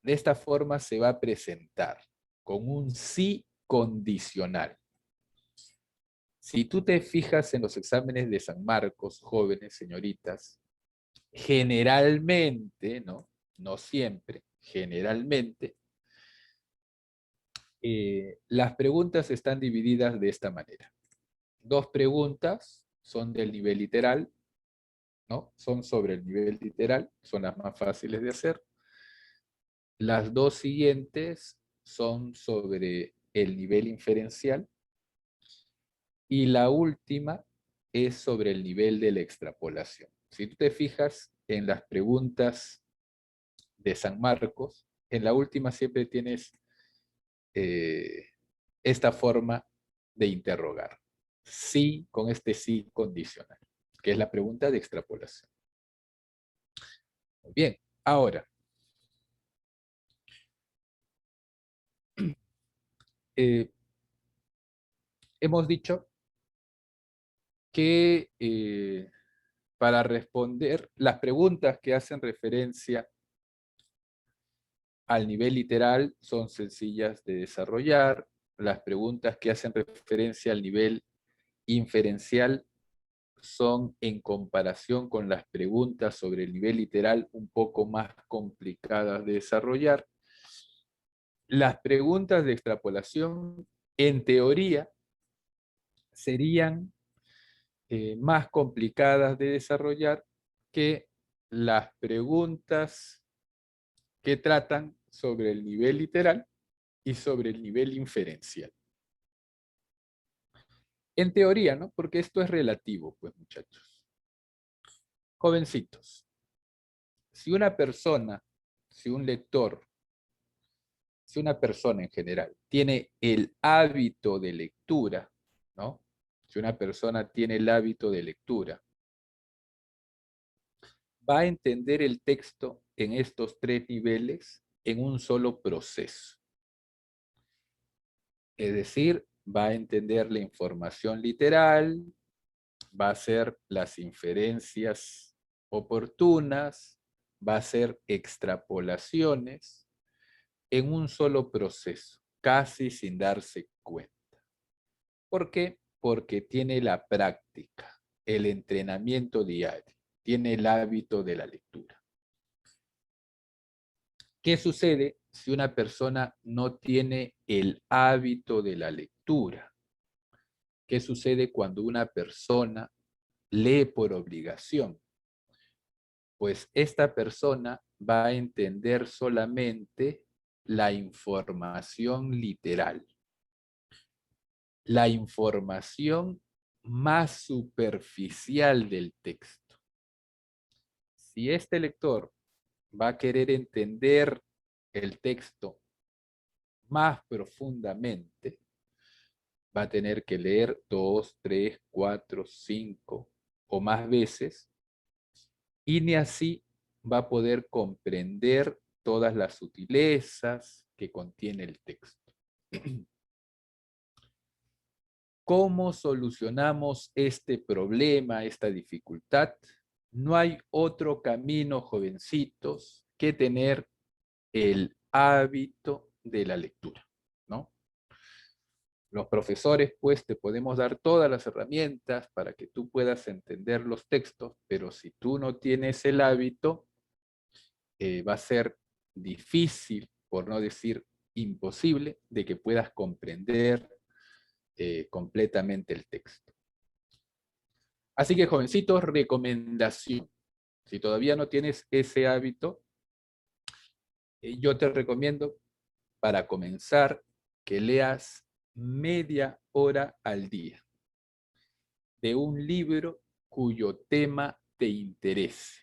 de esta forma se va a presentar con un sí condicional. Si tú te fijas en los exámenes de San Marcos, jóvenes, señoritas, generalmente, ¿no? No siempre, generalmente, las preguntas están divididas de esta manera. 2 preguntas son del nivel literal, ¿no? Son sobre el nivel literal, son las más fáciles de hacer. Las 2 siguientes son sobre el nivel inferencial. Y la última es sobre el nivel de la extrapolación. Si tú te fijas en las preguntas de San Marcos, en la última siempre tienes esta forma de interrogar. Sí, con este sí condicional, que es la pregunta de extrapolación. Muy bien, ahora, hemos dicho que para responder las preguntas que hacen referencia al nivel literal son sencillas de desarrollar. Las preguntas que hacen referencia al nivel inferencial son, en comparación con las preguntas sobre el nivel literal, un poco más complicadas de desarrollar. Las preguntas de extrapolación, en teoría, serían más complicadas de desarrollar que las preguntas que tratan sobre el nivel literal y sobre el nivel inferencial. En teoría, ¿no? Porque esto es relativo, pues, muchachos. Jovencitos, si una persona, si un lector, si una persona en general tiene el hábito de lectura, ¿no? Si una persona tiene el hábito de lectura, va a entender el texto en estos 3 niveles en un solo proceso. Es decir, va a entender la información literal, va a hacer las inferencias oportunas, va a hacer extrapolaciones en un solo proceso, casi sin darse cuenta. ¿Por qué? Porque tiene la práctica, el entrenamiento diario, tiene el hábito de la lectura. ¿Qué sucede si una persona no tiene el hábito de la lectura? ¿Qué sucede cuando una persona lee por obligación? Pues esta persona va a entender solamente la información literal. La información más superficial del texto. Si este lector va a querer entender el texto más profundamente, va a tener que leer 2, 3, 4, 5 o más veces, y ni así va a poder comprender todas las sutilezas que contiene el texto. ¿Cómo solucionamos este problema, esta dificultad? No hay otro camino, jovencitos, que tener el hábito de la lectura, ¿no? Los profesores, pues, te podemos dar todas las herramientas para que tú puedas entender los textos, pero si tú no tienes el hábito, va a ser difícil, por no decir imposible, de que puedas comprender completamente el texto. Así que, jovencitos, recomendación. Si todavía no tienes ese hábito, yo te recomiendo, para comenzar, que leas media hora al día de un libro cuyo tema te interese.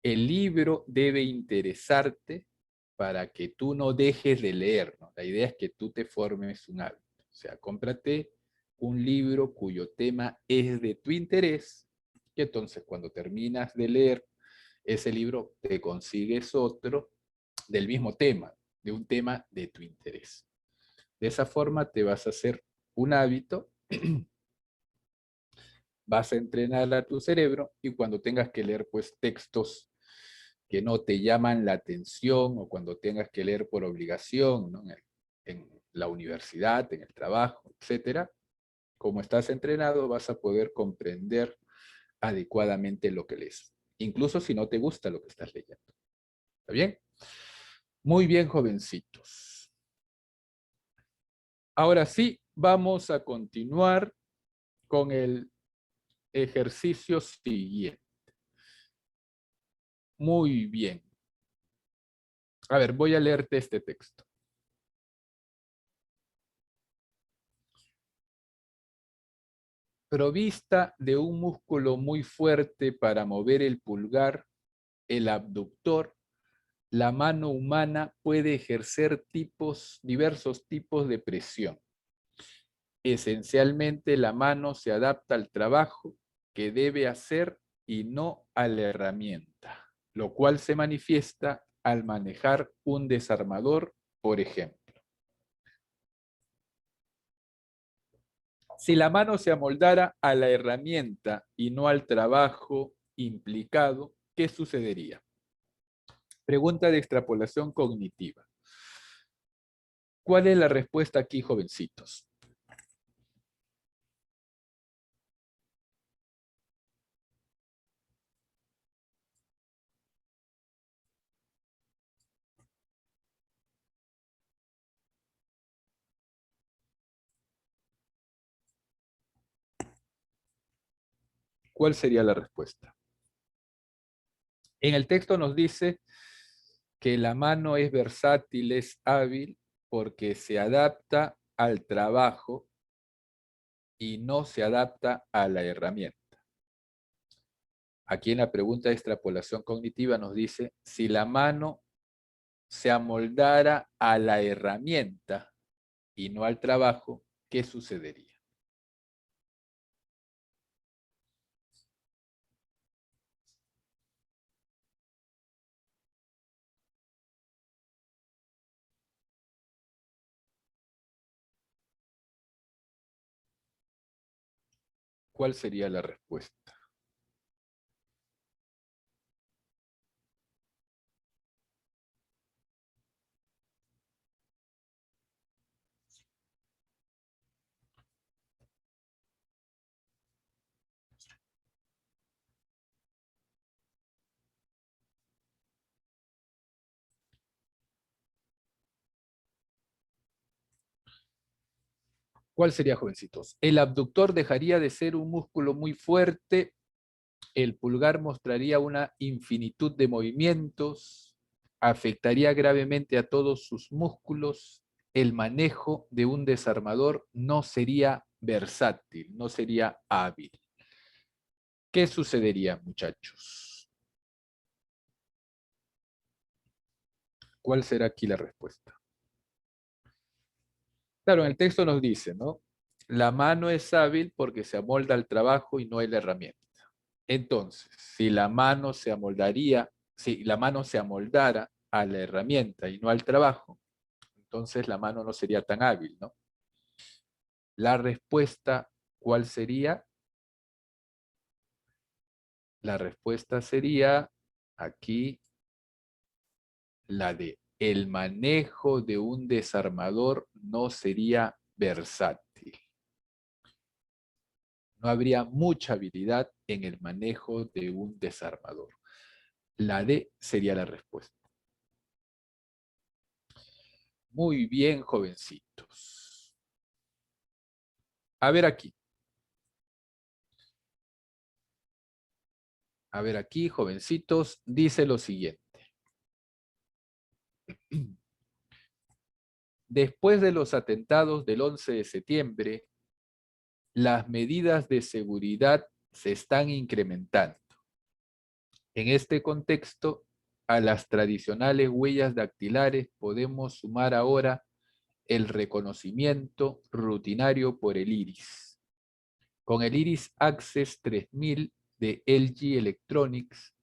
El libro debe interesarte para que tú no dejes de leer, ¿no? La idea es que tú te formes un hábito. O sea, cómprate un libro cuyo tema es de tu interés, y entonces cuando terminas de leer ese libro, te consigues otro del mismo tema, de un tema de tu interés. De esa forma te vas a hacer un hábito, vas a entrenar a tu cerebro, y cuando tengas que leer pues textos que no te llaman la atención, o cuando tengas que leer por obligación, ¿no? En la universidad, en el trabajo, etcétera, como estás entrenado, vas a poder comprender adecuadamente lo que lees, incluso si no te gusta lo que estás leyendo. ¿Está bien? Muy bien, jovencitos. Ahora sí, vamos a continuar con el ejercicio siguiente. Muy bien. A ver, voy a leerte este texto. Provista de un músculo muy fuerte para mover el pulgar, el abductor, la mano humana puede ejercer diversos tipos de presión. Esencialmente, la mano se adapta al trabajo que debe hacer y no a la herramienta, lo cual se manifiesta al manejar un desarmador, por ejemplo. Si la mano se amoldara a la herramienta y no al trabajo implicado, ¿qué sucedería? Pregunta de extrapolación cognitiva. ¿Cuál es la respuesta aquí, jovencitos? ¿Cuál sería la respuesta? En el texto nos dice que la mano es versátil, es hábil, porque se adapta al trabajo y no se adapta a la herramienta. Aquí en la pregunta de extrapolación cognitiva nos dice, si la mano se amoldara a la herramienta y no al trabajo, ¿qué sucedería? ¿Cuál sería la respuesta? ¿Cuál sería, jovencitos? El abductor dejaría de ser un músculo muy fuerte El pulgar mostraría una infinitud de movimientos, afectaría gravemente a todos sus músculos. El manejo de un desarmador no sería versátil, no sería hábil. ¿Qué sucedería, muchachos? ¿Cuál será aquí la respuesta? Claro, en el texto nos dice, ¿no? La mano es hábil porque se amolda al trabajo y no a la herramienta. Entonces, si la mano se amoldara a la herramienta y no al trabajo, entonces la mano no sería tan hábil, ¿no? La respuesta, ¿cuál sería? La respuesta sería aquí la de el manejo de un desarmador no sería versátil. No habría mucha habilidad en el manejo de un desarmador. La D sería la respuesta. Muy bien, jovencitos. A ver aquí. A ver aquí, jovencitos, dice lo siguiente. Después de los atentados del 11 de septiembre, las medidas de seguridad se están incrementando. En este contexto, a las tradicionales huellas dactilares podemos sumar ahora el reconocimiento rutinario por el iris. Con el Iris Access 3000 de LG Electronics,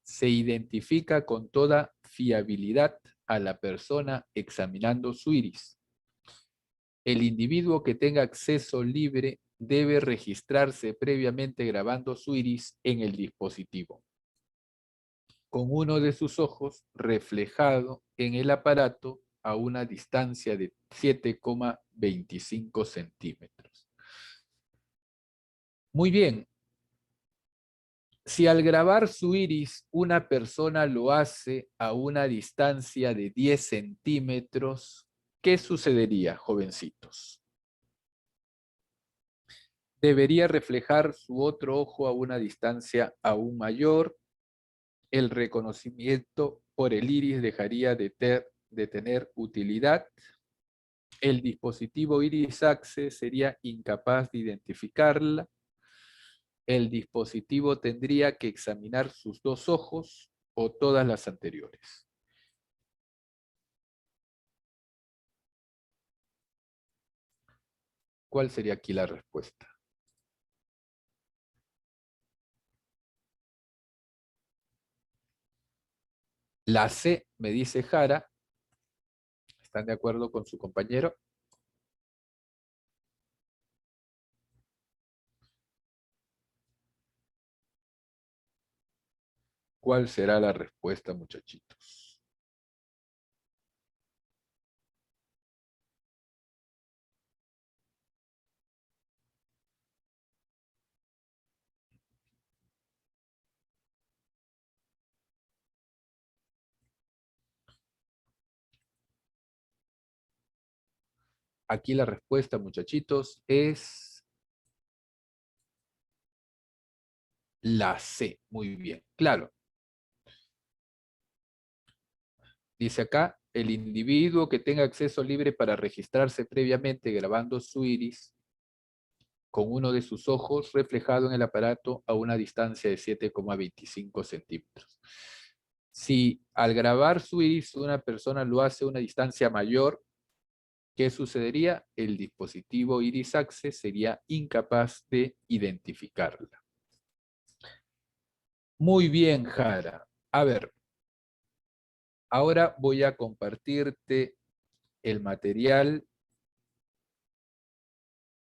se identifica con toda fiabilidad a la persona examinando su iris. El individuo que tenga acceso libre debe registrarse previamente grabando su iris en el dispositivo, con uno de sus ojos reflejado en el aparato a una distancia de 7,25 centímetros. Muy bien. Si al grabar su iris una persona lo hace a una distancia de 10 centímetros, ¿qué sucedería, jovencitos? Debería reflejar su otro ojo a una distancia aún mayor. El reconocimiento por el iris dejaría de tener utilidad. El dispositivo Iris Access sería incapaz de identificarla. El dispositivo tendría que examinar sus dos ojos o todas las anteriores. ¿Cuál sería aquí la respuesta? La C, me dice Jara. ¿Están de acuerdo con su compañero? ¿Cuál será la respuesta, muchachitos? Aquí la respuesta, muchachitos, es la C. Muy bien, claro. Dice acá, el individuo que tenga acceso libre para registrarse previamente grabando su iris con uno de sus ojos reflejado en el aparato a una distancia de 7,25 centímetros. Si al grabar su iris una persona lo hace a una distancia mayor, ¿qué sucedería? El dispositivo Iris Access sería incapaz de identificarla. Muy bien, Jara. A ver, ahora voy a compartirte el material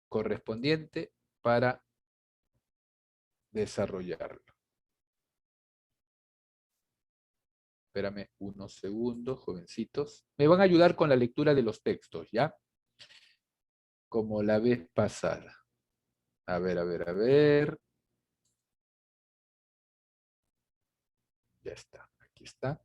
correspondiente para desarrollarlo. Espérame unos segundos, jovencitos. Me van a ayudar con la lectura de los textos, ¿ya? Como la vez pasada. A ver, a ver, a ver. Ya está, aquí está.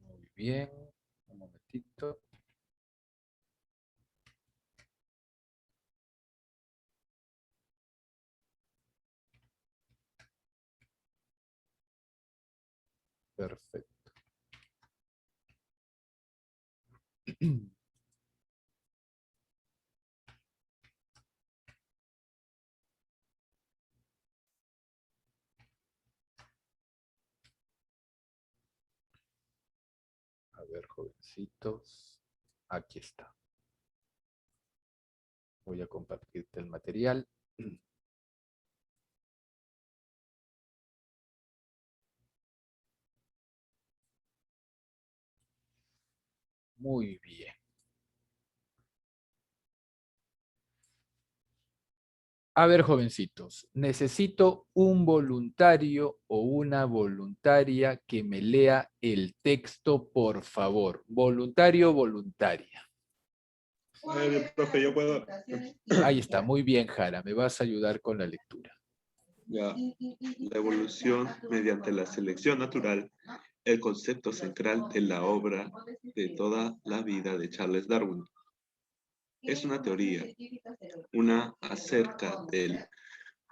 Muy bien. Un momentito. Perfecto. A ver, jovencitos. Aquí está. Voy a compartirte el material. Muy bien. A ver, jovencitos, necesito un voluntario o una voluntaria que me lea el texto, por favor. Voluntario, voluntaria. Profe, yo puedo. Ahí está, muy bien, Jara. Me vas a ayudar con la lectura. Ya. La evolución mediante la selección natural, el concepto central de la obra de toda la vida de Charles Darwin. Es una teoría, una acerca del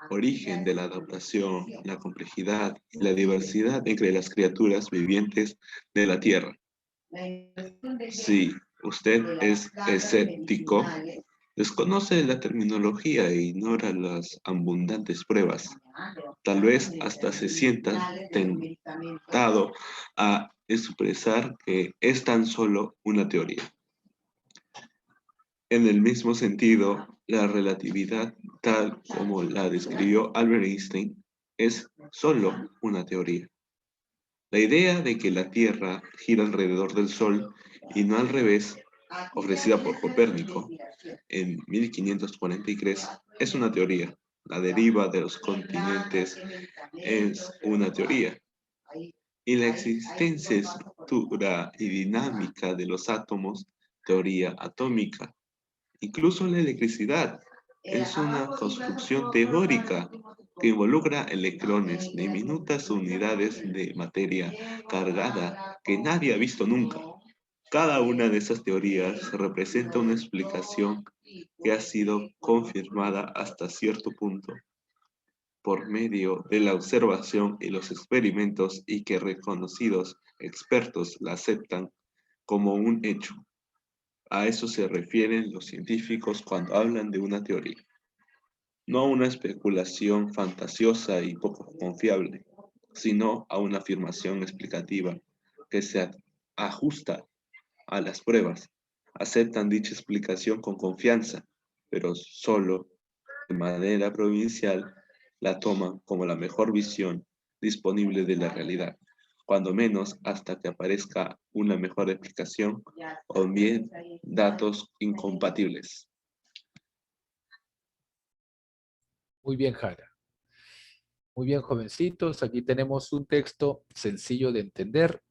origen de la adaptación, la complejidad y la diversidad entre las criaturas vivientes de la Tierra. Si usted es escéptico, desconoce la terminología e ignora las abundantes pruebas. Tal vez hasta se sienta tentado a expresar que es tan solo una teoría. En el mismo sentido, la relatividad, tal como la describió Albert Einstein, es solo una teoría. La idea de que la Tierra gira alrededor del Sol y no al revés, ofrecida por Copérnico en 1543, es una teoría. La deriva de los continentes es una teoría. Y la existencia, estructura y dinámica de los átomos, teoría atómica. Incluso la electricidad es una construcción teórica que involucra electrones, diminutas unidades de materia cargada que nadie ha visto nunca. Cada una de esas teorías representa una explicación que ha sido confirmada hasta cierto punto por medio de la observación y los experimentos y que reconocidos expertos la aceptan como un hecho. A eso se refieren los científicos cuando hablan de una teoría, no a una especulación fantasiosa y poco confiable, sino a una afirmación explicativa que se ajusta a las pruebas. Aceptan dicha explicación con confianza, pero solo de manera provincial la toman como la mejor visión disponible de la realidad, cuando menos hasta que aparezca una mejor explicación o bien datos incompatibles. Muy bien, Jara. Muy bien, jovencitos. Aquí tenemos un texto sencillo de entender.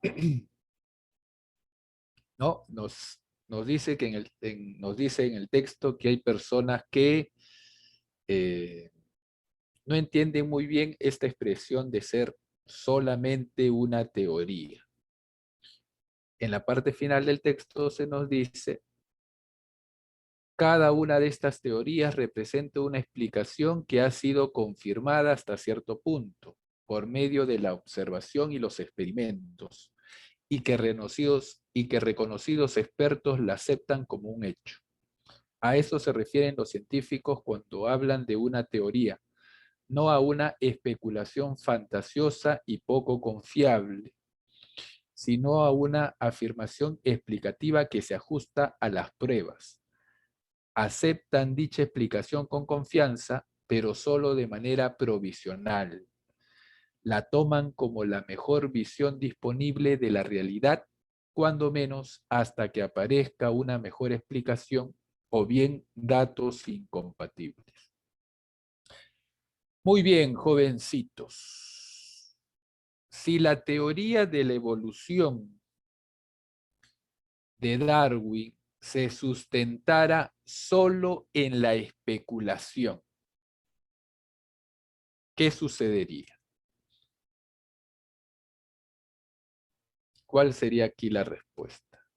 ¿No? Nos dice que nos dice en el texto que hay personas que no entienden muy bien esta expresión de ser solamente una teoría. En la parte final del texto se nos dice, cada una de estas teorías representa una explicación que ha sido confirmada hasta cierto punto por medio de la observación y los experimentos, y que reconocidos expertos la aceptan como un hecho. A eso se refieren los científicos cuando hablan de una teoría, no a una especulación fantasiosa y poco confiable, sino a una afirmación explicativa que se ajusta a las pruebas. Aceptan dicha explicación con confianza, pero solo de manera provisional. La toman como la mejor visión disponible de la realidad, cuando menos hasta que aparezca una mejor explicación o bien datos incompatibles. Muy bien, jovencitos. Si la teoría de la evolución de Darwin se sustentara solo en la especulación, ¿qué sucedería? ¿Cuál sería aquí la respuesta?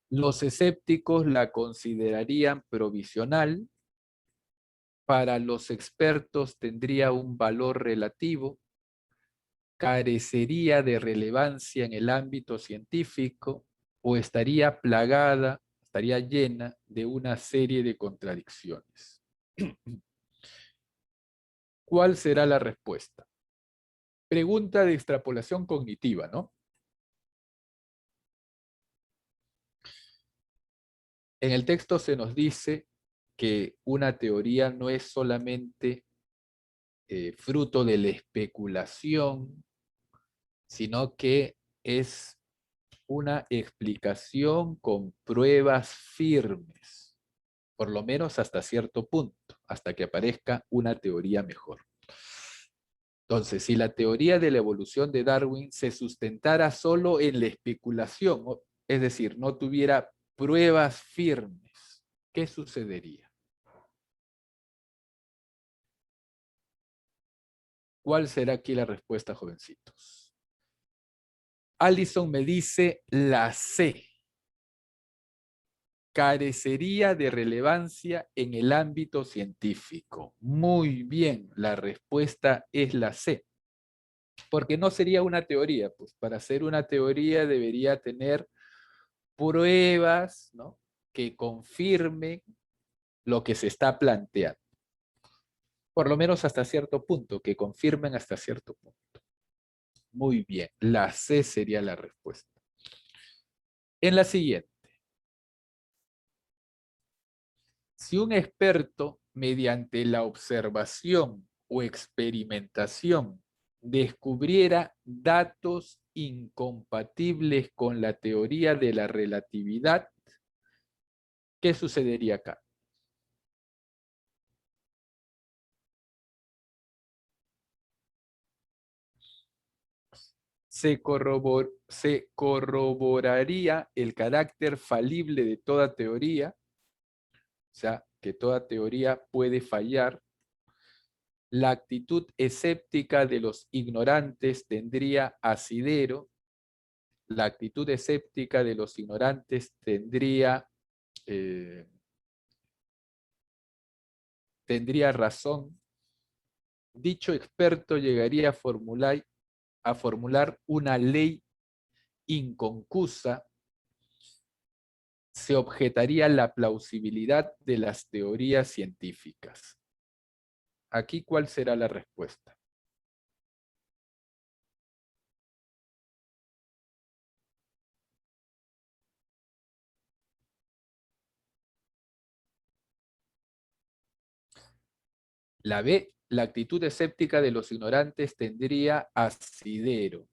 Los escépticos la considerarían provisional, para los expertos tendría un valor relativo carecería de relevancia en el ámbito científico o estaría plagada, estaría llena de una serie de contradicciones. ¿Cuál será la respuesta? Pregunta de extrapolación cognitiva, ¿no? En el texto se nos dice que una teoría no es solamente fruto de la especulación, sino que es una explicación con pruebas firmes, por lo menos hasta cierto punto, hasta que aparezca una teoría mejor. Entonces, si la teoría de la evolución de Darwin se sustentara solo en la especulación, es decir, no tuviera pruebas firmes, ¿qué sucedería? ¿Cuál será aquí la respuesta, jovencitos? Allison me dice la C. Carecería de relevancia en el ámbito científico. Muy bien, la respuesta es la C. Porque no sería una teoría, pues para ser una teoría debería tener pruebas, ¿no?, que confirmen lo que se está planteando. Por lo menos hasta cierto punto, que confirmen hasta cierto punto. Muy bien, la C sería la respuesta. En la siguiente. Si un experto, mediante la observación o experimentación, descubriera datos incompatibles con la teoría de la relatividad, ¿qué sucedería acá? Se corroboraría el carácter falible de toda teoría, o sea, que toda teoría puede fallar. La actitud escéptica de los ignorantes tendría asidero. La actitud escéptica de los ignorantes tendría razón. Dicho experto llegaría a formular una ley inconcusa. Se objetaría la plausibilidad de las teorías científicas. Aquí, ¿cuál será la respuesta? La B, la actitud escéptica de los ignorantes tendría asidero,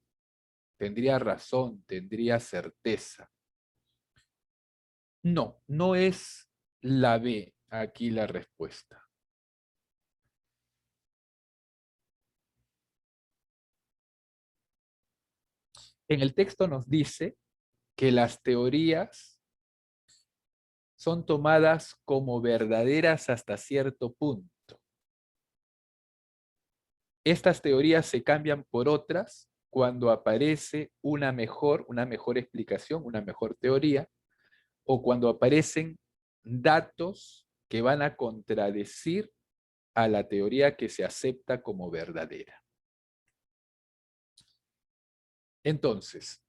tendría razón, tendría certeza. No, no es la B aquí la respuesta. En el texto nos dice que las teorías son tomadas como verdaderas hasta cierto punto. Estas teorías se cambian por otras cuando aparece una mejor explicación, una mejor teoría, o cuando aparecen datos que van a contradecir a la teoría que se acepta como verdadera. Entonces,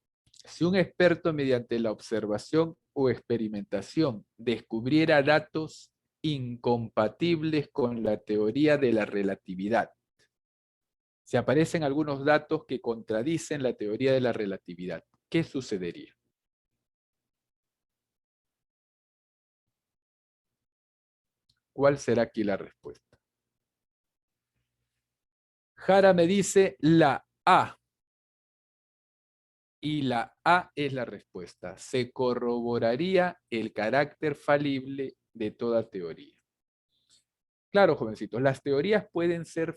si un experto mediante la observación o experimentación descubriera datos incompatibles con la teoría de la relatividad, si aparecen algunos datos que contradicen la teoría de la relatividad, ¿qué sucedería? ¿Cuál será aquí la respuesta? Jara me dice la A. Y la A es la respuesta. Se corroboraría el carácter falible de toda teoría. Claro, jovencitos, las teorías pueden ser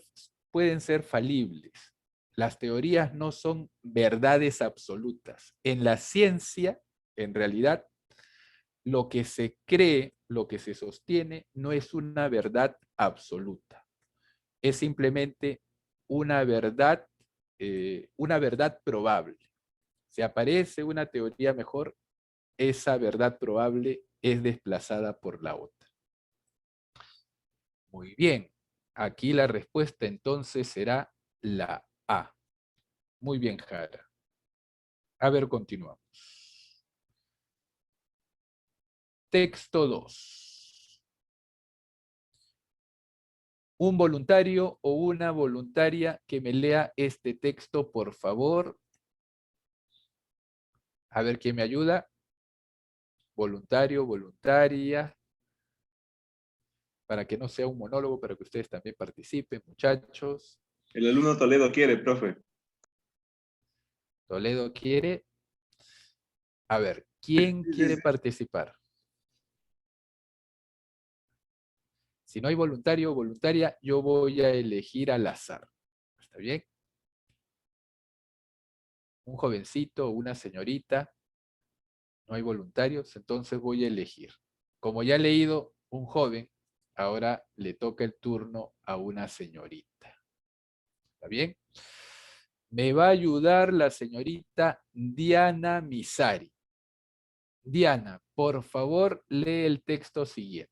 falibles. Las teorías no son verdades absolutas. En la ciencia, en realidad, lo que se cree, lo que se sostiene, no es una verdad absoluta. Es simplemente una verdad probable. Si aparece una teoría mejor, esa verdad probable es desplazada por la otra. Muy bien. Aquí la respuesta entonces será la A. Muy bien, Jara. A ver, continuamos. Texto 2. Un voluntario o una voluntaria que me lea este texto, por favor. A ver quién me ayuda. Voluntario, voluntaria. Para que no sea un monólogo, para que ustedes también participen, muchachos. El alumno Toledo quiere, profe. Toledo quiere. A ver, ¿quién quiere participar? Si no hay voluntario o voluntaria, yo voy a elegir al azar. ¿Está bien? Un jovencito o una señorita. No hay voluntarios, entonces voy a elegir. Como ya he leído un joven, ahora le toca el turno a una señorita. ¿Está bien? Me va a ayudar la señorita Diana Misari. Diana, por favor, lee el texto siguiente.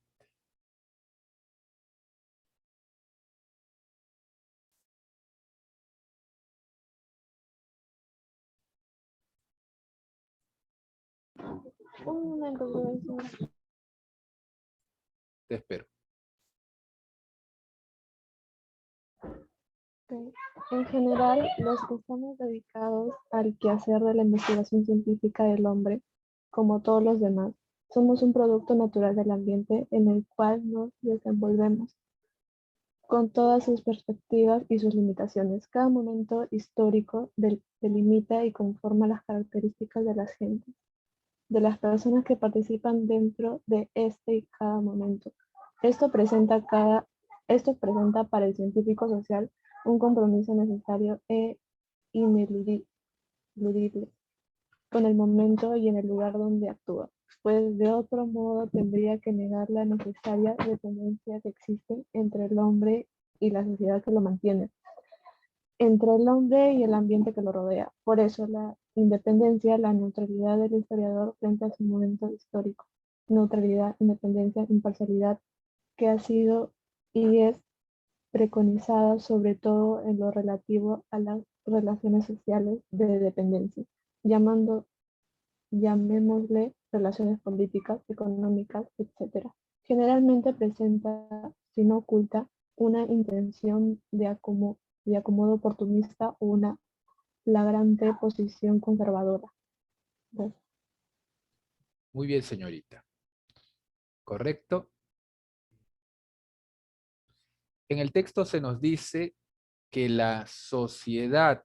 Un momento, profesor. Te espero. Ok. En general, los que estamos dedicados al quehacer de la investigación científica del hombre, como todos los demás, somos un producto natural del ambiente en el cual nos desenvolvemos, con todas sus perspectivas y sus limitaciones. Cada momento histórico delimita y conforma las características de las gentes, de las personas que participan dentro de este y cada momento. Esto presenta para el científico social un compromiso necesario e ineludible con el momento y en el lugar donde actúa, pues de otro modo tendría que negar la necesaria dependencia que existe entre el hombre y la sociedad que lo mantiene, entre el hombre y el ambiente que lo rodea. Por eso la independencia, la neutralidad del historiador frente a su momento histórico. Neutralidad, independencia, imparcialidad, que ha sido y es preconizada sobre todo en lo relativo a las relaciones sociales de dependencia, llamémosle relaciones políticas, económicas, etc. Generalmente presenta, si no oculta, una intención de acomodo oportunista o una flagrante posición conservadora. Gracias. Muy bien, señorita. ¿Correcto? En el texto se nos dice que la sociedad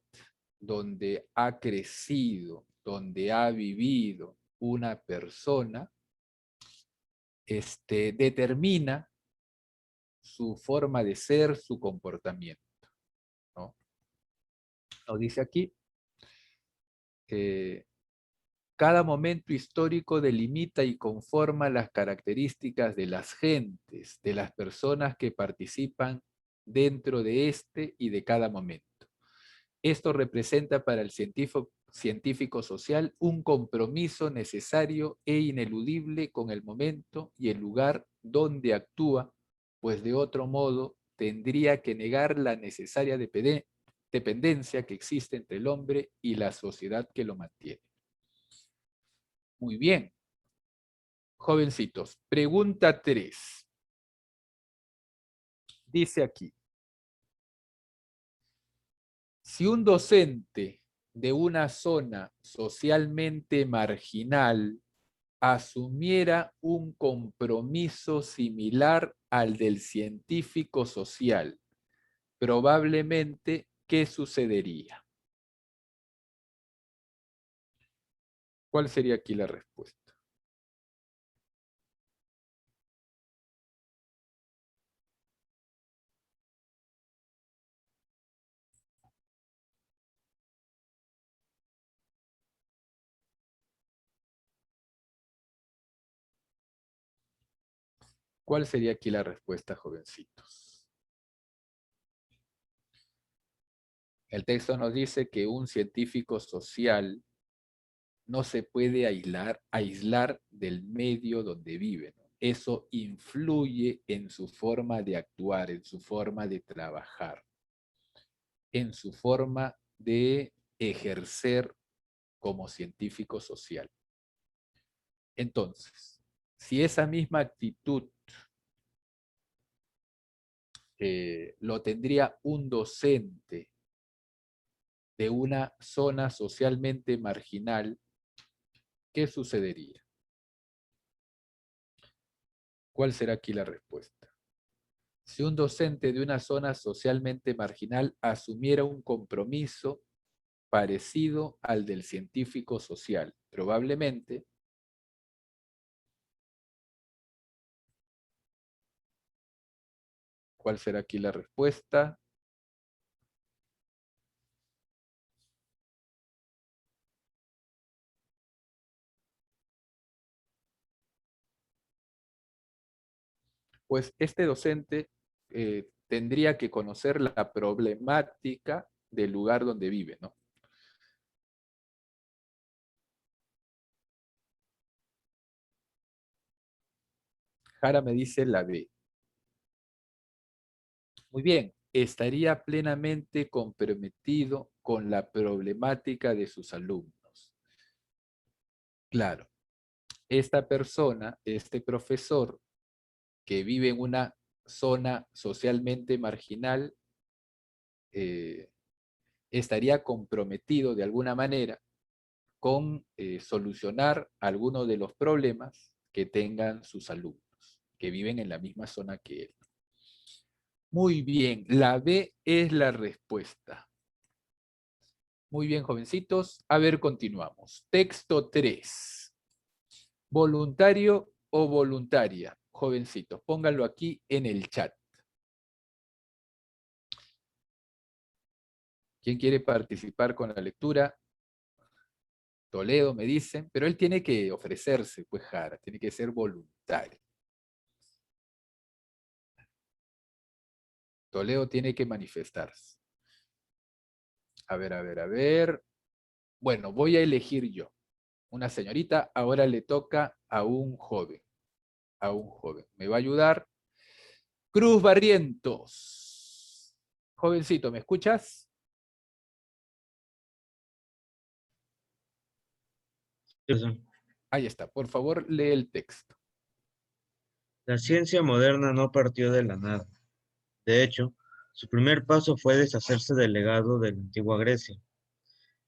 donde ha crecido, donde ha vivido una persona, determina su forma de ser, su comportamiento, ¿no? Nos dice aquí que cada momento histórico delimita y conforma las características de las gentes, de las personas que participan dentro de este y de cada momento. Esto representa para el científico social un compromiso necesario e ineludible con el momento y el lugar donde actúa, pues de otro modo tendría que negar la necesaria dependencia que existe entre el hombre y la sociedad que lo mantiene. Muy bien. Jovencitos, pregunta 3. Dice aquí, si un docente de una zona socialmente marginal asumiera un compromiso similar al del científico social, probablemente, ¿qué sucedería? ¿Cuál sería aquí la respuesta? ¿Cuál sería aquí la respuesta, jovencitos? El texto nos dice que un científico social no se puede aislar del medio donde vive, ¿no? Eso influye en su forma de actuar, en su forma de trabajar, en su forma de ejercer como científico social. Entonces, si esa misma actitud lo tendría un docente de una zona socialmente marginal, ¿qué sucedería? ¿Cuál será aquí la respuesta? Si un docente de una zona socialmente marginal asumiera un compromiso parecido al del científico social, probablemente ¿cuál será aquí la respuesta? Pues este docente tendría que conocer la problemática del lugar donde vive, ¿no? Jara me dice la B. Muy bien, estaría plenamente comprometido con la problemática de sus alumnos. Claro, esta persona, este profesor, que vive en una zona socialmente marginal, estaría comprometido de alguna manera con solucionar algunos de los problemas que tengan sus alumnos, que viven en la misma zona que él. Muy bien, la B es la respuesta. Muy bien, jovencitos. A ver, continuamos. Texto 3. ¿Voluntario o voluntaria? Jovencitos, pónganlo aquí en el chat. ¿Quién quiere participar con la lectura? Toledo me dicen, pero él tiene que ofrecerse, pues Jara, tiene que ser voluntario. Toledo tiene que manifestarse. A ver, a ver, a ver. Bueno, voy a elegir yo. Una señorita, ahora le toca a un joven. A un joven. ¿Me va a ayudar? Cruz Barrientos. Jovencito, ¿me escuchas? Ahí está. Por favor, lee el texto. La ciencia moderna no partió de la nada. De hecho, su primer paso fue deshacerse del legado de la antigua Grecia.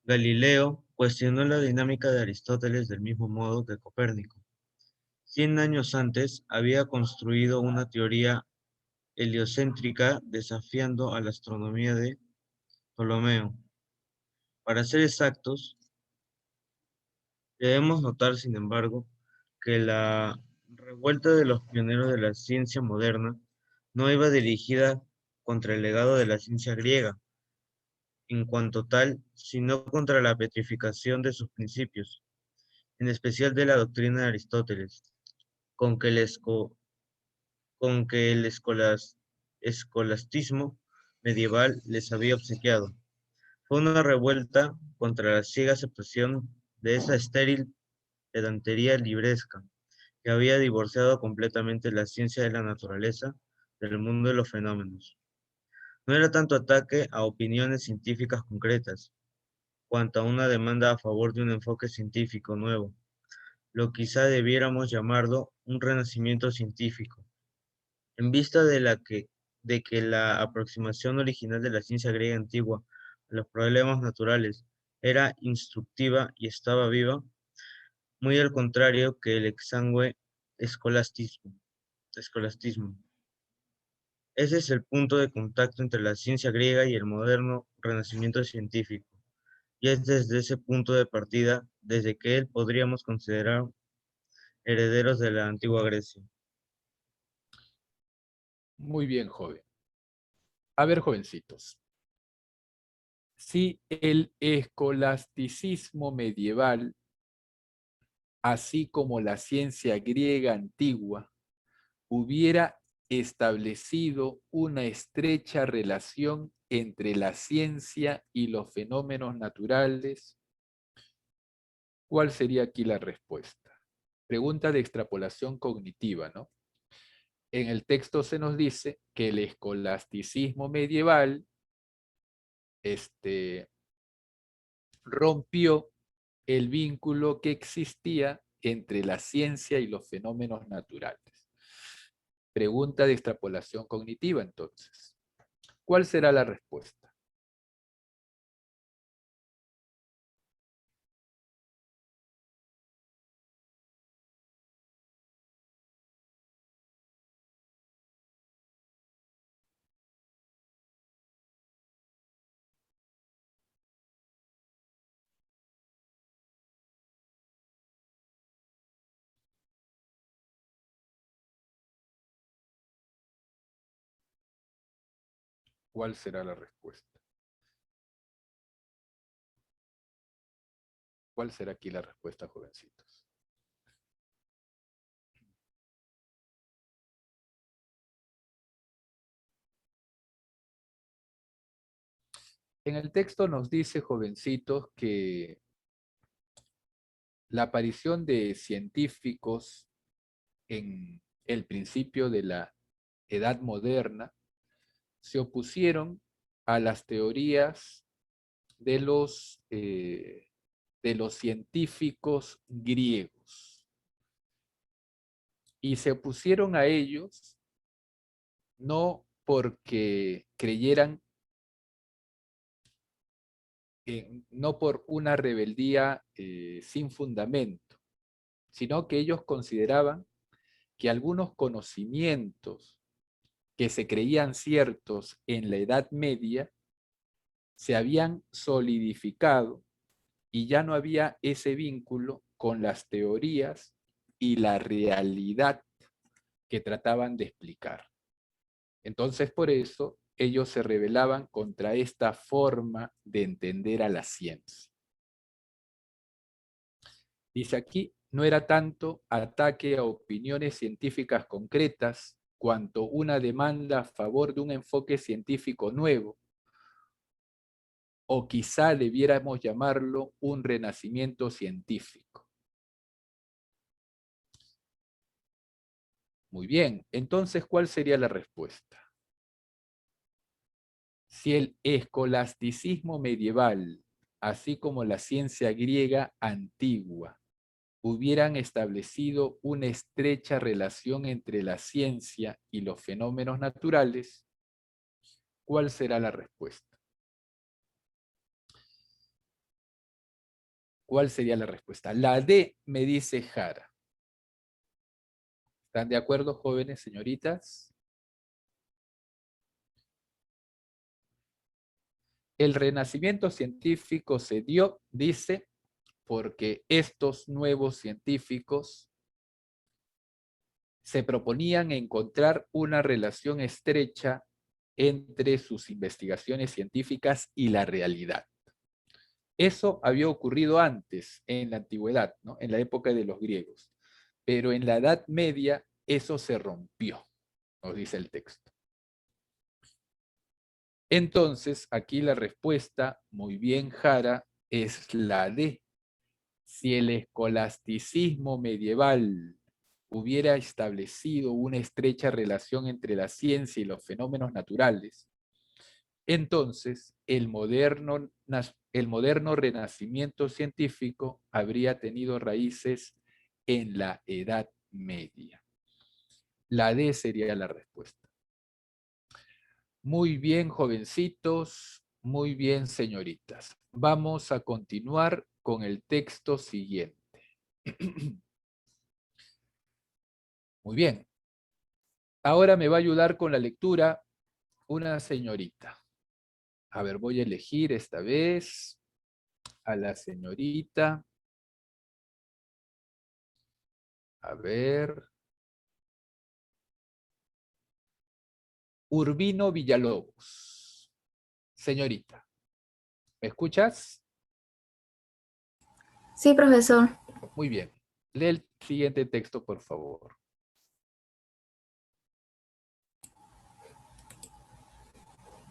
Galileo cuestionó la dinámica de Aristóteles del mismo modo que Copérnico. 100 años antes había construido una teoría heliocéntrica desafiando a la astronomía de Ptolomeo. Para ser exactos, debemos notar, sin embargo, que la revuelta de los pioneros de la ciencia moderna no iba dirigida contra el legado de la ciencia griega, en cuanto tal, sino contra la petrificación de sus principios, en especial de la doctrina de Aristóteles, con que el escolastismo medieval les había obsequiado. Fue una revuelta contra la ciega aceptación de esa estéril pedantería libresca, que había divorciado completamente la ciencia de la naturaleza del mundo de los fenómenos. No era tanto ataque a opiniones científicas concretas, cuanto a una demanda a favor de un enfoque científico nuevo, lo quizá debiéramos llamarlo un renacimiento científico. En vista de que la aproximación original de la ciencia griega antigua a los problemas naturales era instructiva y estaba viva, muy al contrario que el exangüe escolastismo. Ese es el punto de contacto entre la ciencia griega y el moderno renacimiento científico, y es desde ese punto de partida desde que él podríamos considerar herederos de la antigua Grecia. Muy bien, joven. A ver, jovencitos. Si el escolasticismo medieval, así como la ciencia griega antigua, hubiera establecido una estrecha relación entre la ciencia y los fenómenos naturales, ¿cuál sería aquí la respuesta? Pregunta de extrapolación cognitiva, ¿no? En el texto se nos dice que el escolasticismo medieval rompió el vínculo que existía entre la ciencia y los fenómenos naturales. Pregunta de extrapolación cognitiva, entonces. ¿Cuál será la respuesta? ¿Cuál será la respuesta? ¿Cuál será aquí la respuesta, jovencitos? En el texto nos dice, jovencitos, que la aparición de científicos en el principio de la Edad Moderna se opusieron a las teorías de los científicos griegos. Y se opusieron a ellos no porque creyeran, no por una rebeldía sin fundamento, sino que ellos consideraban que algunos conocimientos que se creían ciertos en la Edad Media se habían solidificado y ya no había ese vínculo con las teorías y la realidad que trataban de explicar. Entonces, por eso, ellos se rebelaban contra esta forma de entender a la ciencia. Dice aquí, no era tanto ataque a opiniones científicas concretas, cuanto una demanda a favor de un enfoque científico nuevo, o quizá debiéramos llamarlo un renacimiento científico. Muy bien, entonces, ¿cuál sería la respuesta? Si el escolasticismo medieval, así como la ciencia griega antigua, hubieran establecido una estrecha relación entre la ciencia y los fenómenos naturales, ¿cuál será la respuesta? ¿Cuál sería la respuesta? La D, me dice Jara. ¿Están de acuerdo, jóvenes, señoritas? El renacimiento científico se dio, dice, porque estos nuevos científicos se proponían encontrar una relación estrecha entre sus investigaciones científicas y la realidad. Eso había ocurrido antes, en la antigüedad, ¿no? En la época de los griegos. Pero en la Edad Media eso se rompió, nos dice el texto. Entonces, aquí la respuesta, muy bien, Jara, es la D. Si el escolasticismo medieval hubiera establecido una estrecha relación entre la ciencia y los fenómenos naturales, entonces el moderno renacimiento científico habría tenido raíces en la Edad Media. La D sería la respuesta. Muy bien, jovencitos, muy bien, señoritas. Vamos a continuar con el texto siguiente. Muy bien. Ahora me va a ayudar con la lectura una señorita. A ver, voy a elegir esta vez a la señorita. A ver. Urbino Villalobos. Señorita, ¿me escuchas? Sí, profesor. Muy bien. Lee el siguiente texto, por favor.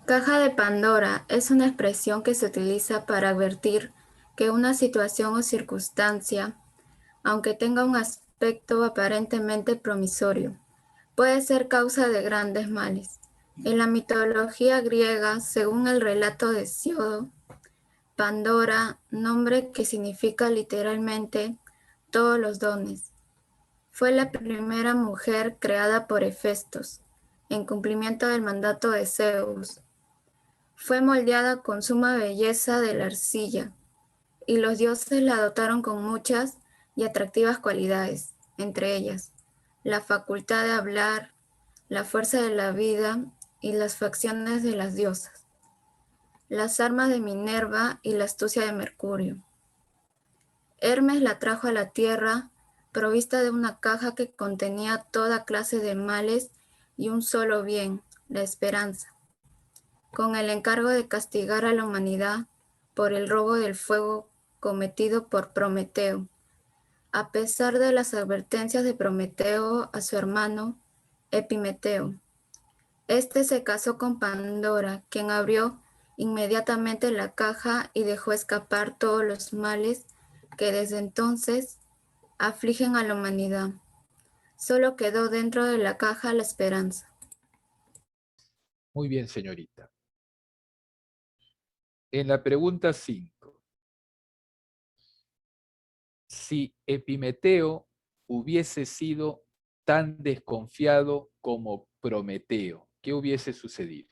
Caja de Pandora es una expresión que se utiliza para advertir que una situación o circunstancia, aunque tenga un aspecto aparentemente promisorio, puede ser causa de grandes males. En la mitología griega, según el relato de Hesíodo, Pandora, nombre que significa literalmente todos los dones. Fue la primera mujer creada por Hefestos, en cumplimiento del mandato de Zeus. Fue moldeada con suma belleza de la arcilla, y los dioses la dotaron con muchas y atractivas cualidades, entre ellas la facultad de hablar, la fuerza de la vida y las facciones de las diosas, las armas de Minerva y la astucia de Mercurio. Hermes la trajo a la tierra, provista de una caja que contenía toda clase de males y un solo bien, la esperanza, con el encargo de castigar a la humanidad por el robo del fuego cometido por Prometeo. A pesar de las advertencias de Prometeo a su hermano Epimeteo, este se casó con Pandora, quien abrió inmediatamente la caja y dejó escapar todos los males que desde entonces afligen a la humanidad. Solo quedó dentro de la caja la esperanza. Muy bien, señorita. En la pregunta 5. Si Epimeteo hubiese sido tan desconfiado como Prometeo, ¿qué hubiese sucedido?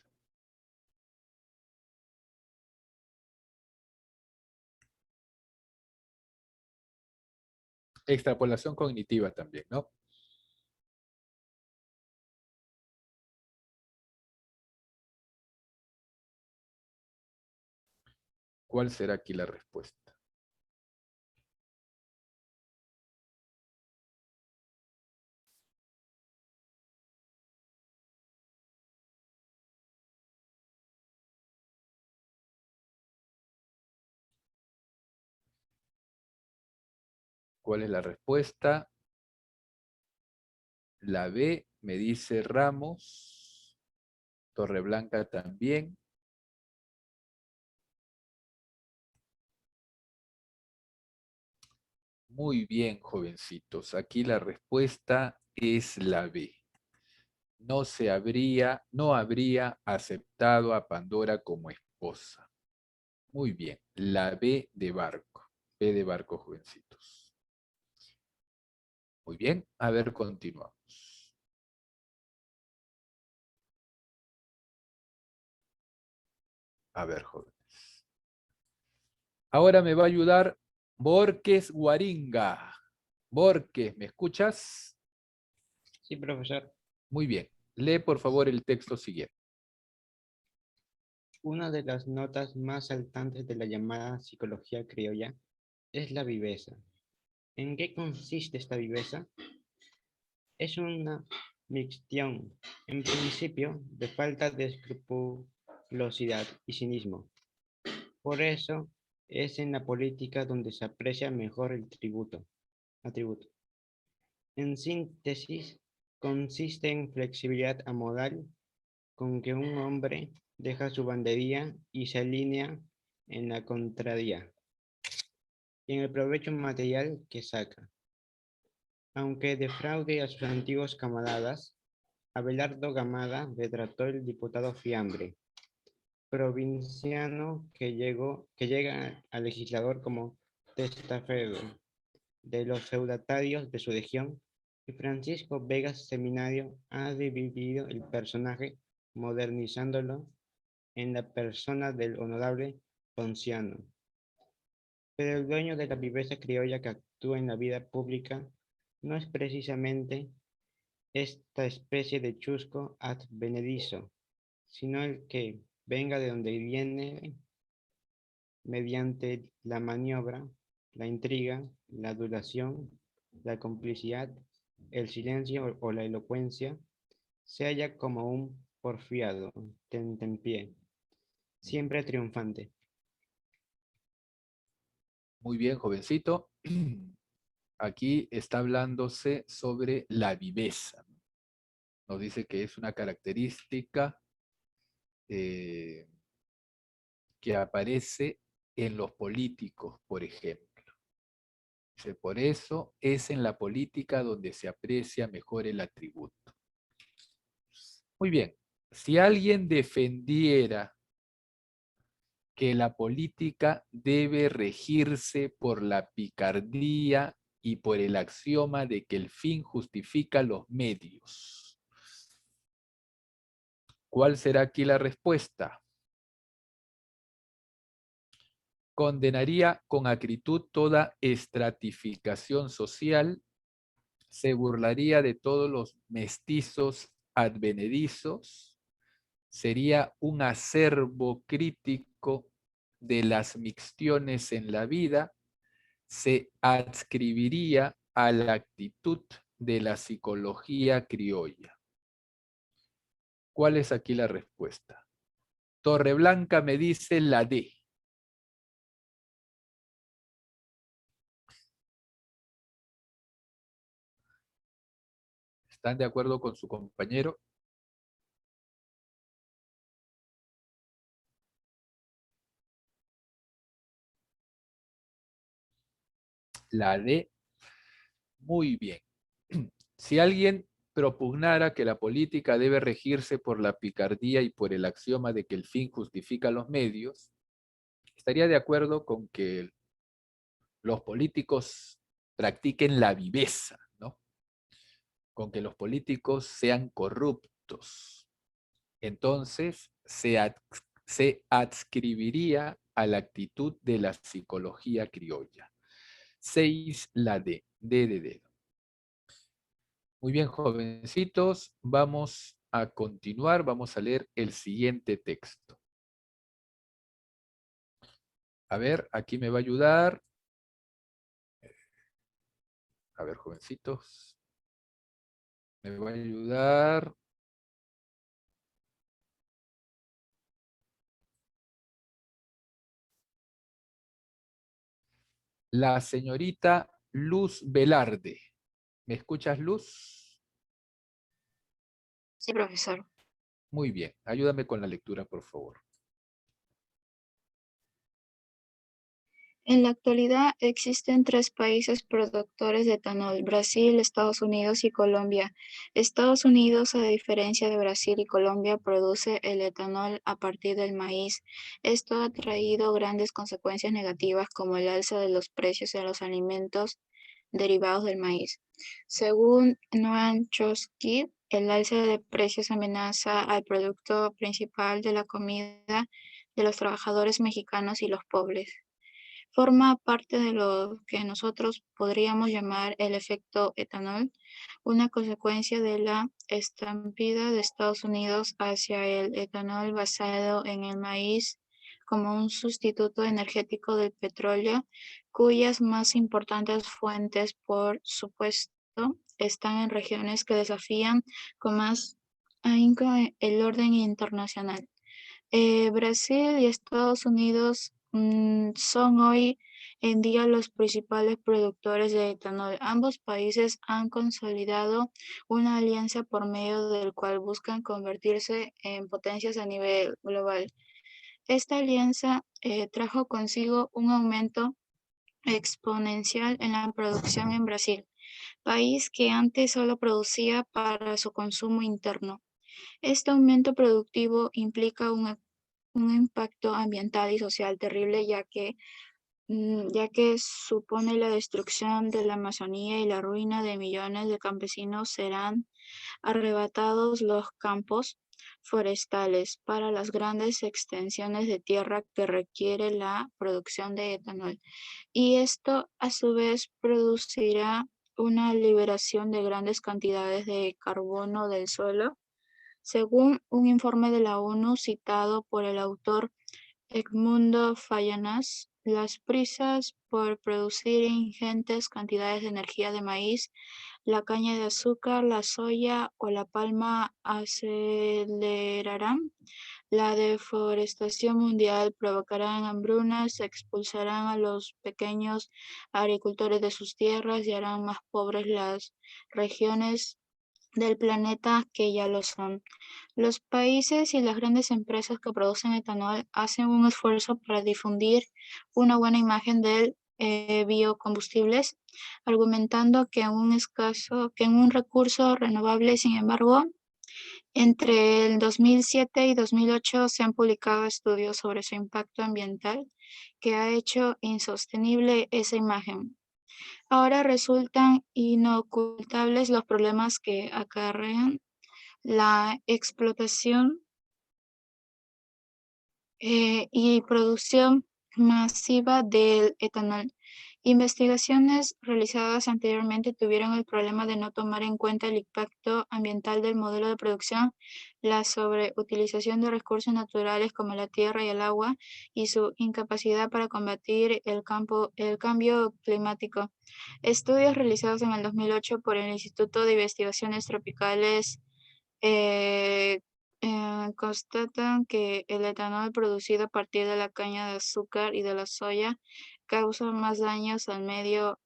Extrapolación cognitiva también, ¿no? ¿Cuál será aquí la respuesta? ¿Cuál es la respuesta? La B, me dice Ramos. Torreblanca también. Muy bien, jovencitos. Aquí la respuesta es la B. No habría aceptado a Pandora como esposa. Muy bien, la B de barco. B de barco, jovencitos. Muy bien, a ver, continuamos. A ver, jóvenes. Ahora me va a ayudar Borges Guaringa. Borges, ¿me escuchas? Sí, profesor. Muy bien. Lee, por favor, el texto siguiente. Una de las notas más saltantes de la llamada psicología criolla es la viveza. ¿En qué consiste esta viveza? Es una mixtión, en principio, de falta de escrupulosidad y cinismo. Por eso es en la política donde se aprecia mejor el atributo. En síntesis, consiste en flexibilidad amodal con que un hombre deja su bandería y se alinea en la contraria y en el provecho material que saca. Aunque defraude a sus antiguos camaradas, Abelardo Gamada retrató el diputado Fiambre, provinciano que llega al legislador como testaferro de los feudatarios de su región, y Francisco Vegas Seminario ha dividido el personaje modernizándolo en la persona del honorable Ponciano. Pero el dueño de la viveza criolla que actúa en la vida pública no es precisamente esta especie de chusco advenedizo, sino el que venga de donde viene mediante la maniobra, la intriga, la adulación, la complicidad, el silencio o la elocuencia, se halla como un porfiado, tentempié, siempre triunfante. Muy bien, jovencito. Aquí está hablándose sobre la viveza. Nos dice que es una característica que aparece en los políticos, por ejemplo. Por eso es en la política donde se aprecia mejor el atributo. Muy bien. Si alguien defendiera que la política debe regirse por la picardía y por el axioma de que el fin justifica los medios. ¿Cuál será aquí la respuesta? Condenaría con acritud toda estratificación social, se burlaría de todos los mestizos advenedizos, sería un acervo crítico de las mixtiones en la vida, se adscribiría a la actitud de la psicología criolla. ¿Cuál es aquí la respuesta? Torreblanca me dice la D. ¿Están de acuerdo con su compañero? La D. Muy bien. Si alguien propugnara que la política debe regirse por la picardía y por el axioma de que el fin justifica los medios, estaría de acuerdo con que los políticos practiquen la viveza, ¿no? Con que los políticos sean corruptos. Entonces, se adscribiría a la actitud de la psicología criolla. 6, la D. D de dedo. Muy bien, jovencitos, vamos a continuar, vamos a leer el siguiente texto. A ver, aquí me va a ayudar. A ver, jovencitos. Me va a ayudar. La señorita Luz Velarde. ¿Me escuchas, Luz? Sí, profesor. Muy bien, ayúdame con la lectura, por favor. En la actualidad existen 3 países productores de etanol: Brasil, Estados Unidos y Colombia. Estados Unidos, a diferencia de Brasil y Colombia, produce el etanol a partir del maíz. Esto ha traído grandes consecuencias negativas como el alza de los precios de los alimentos derivados del maíz. Según Noam Chomsky, el alza de precios amenaza al producto principal de la comida de los trabajadores mexicanos y los pobres. Forma parte de lo que nosotros podríamos llamar el efecto etanol, una consecuencia de la estampida de Estados Unidos hacia el etanol basado en el maíz como un sustituto energético del petróleo, cuyas más importantes fuentes, por supuesto, están en regiones que desafían con más ahínco el orden internacional. Brasil y Estados Unidos son hoy en día los principales productores de etanol. Ambos países han consolidado una alianza por medio del cual buscan convertirse en potencias a nivel global. Esta alianza trajo consigo un aumento exponencial en la producción en Brasil, país que antes solo producía para su consumo interno. Este aumento productivo implica un impacto ambiental y social terrible, ya que supone la destrucción de la Amazonía y la ruina de millones de campesinos. Serán arrebatados los campos forestales para las grandes extensiones de tierra que requiere la producción de etanol. Y esto a su vez producirá una liberación de grandes cantidades de carbono del suelo. Según un informe de la ONU citado por el autor Edmundo Fallanas, las prisas por producir ingentes cantidades de energía de maíz, la caña de azúcar, la soya o la palma acelerarán la deforestación mundial, provocarán hambrunas, expulsarán a los pequeños agricultores de sus tierras y harán más pobres las regiones del planeta que ya lo son. Los países y las grandes empresas que producen etanol hacen un esfuerzo para difundir una buena imagen de biocombustibles, argumentando que un recurso renovable. Sin embargo, Entre el 2007 y 2008 se han publicado estudios sobre su impacto ambiental que ha hecho insostenible esa imagen. Ahora resultan inocultables los problemas que acarrean la explotación y producción masiva del etanol. Investigaciones realizadas anteriormente tuvieron el problema de no tomar en cuenta el impacto ambiental del modelo de producción, la sobreutilización de recursos naturales como la tierra y el agua y su incapacidad para combatir el cambio climático. Estudios realizados en el 2008 por el Instituto de Investigaciones Tropicales eh, constatan que el etanol producido a partir de la caña de azúcar y de la soya causa más daños al medio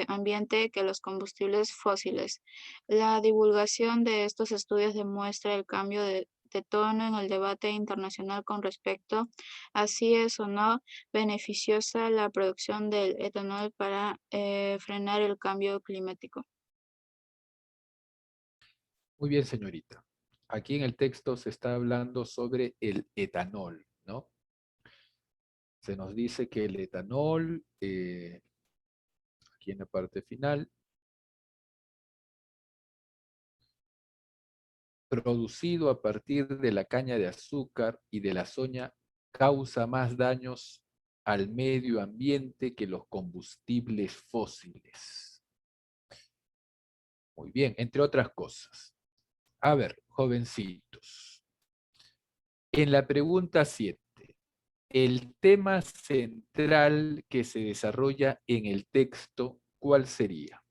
ambiente que los combustibles fósiles. La divulgación de estos estudios demuestra el cambio de tono en el debate internacional con respecto a si es o no beneficiosa la producción del etanol para frenar el cambio climático. Muy bien, señorita. Aquí en el texto se está hablando sobre el etanol, ¿no? Se nos dice que el etanol, aquí en la parte final, producido a partir de la caña de azúcar y de la soya, causa más daños al medio ambiente que los combustibles fósiles. Muy bien, entre otras cosas. A ver, jovencitos. En la pregunta 7, el tema central que se desarrolla en el texto, ¿cuál sería?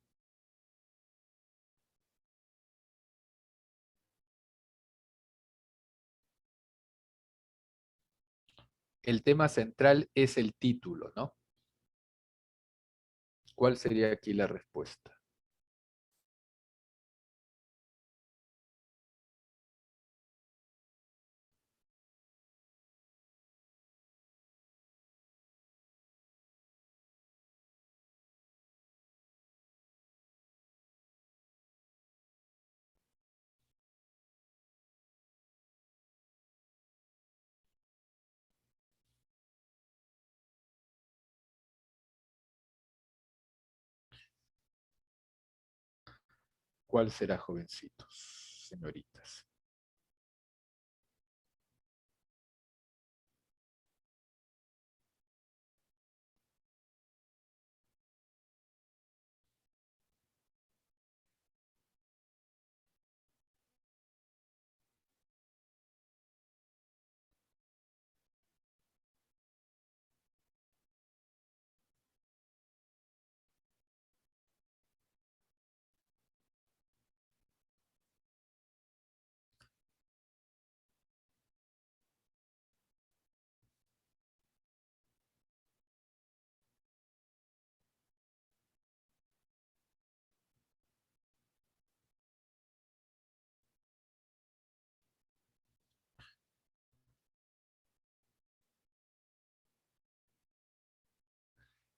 El tema central es el título, ¿no? ¿Cuál sería aquí la respuesta? ¿Cuál será, jovencitos, señoritas?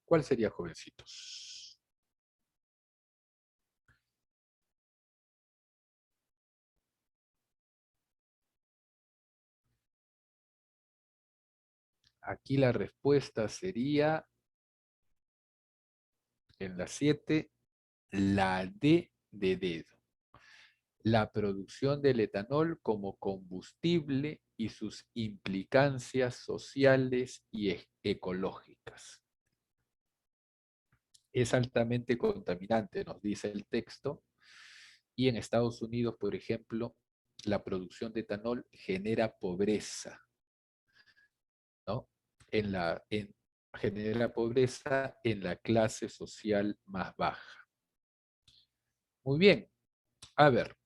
¿Cuál sería, jovencitos? Aquí la respuesta sería, en la 7, la D de dedo. La producción del etanol como combustible y sus implicancias sociales y ecológicas. Es altamente contaminante, nos dice el texto, y en Estados Unidos, por ejemplo, la producción de etanol genera pobreza, ¿no? Genera pobreza en la clase social más baja. Muy bien, a ver,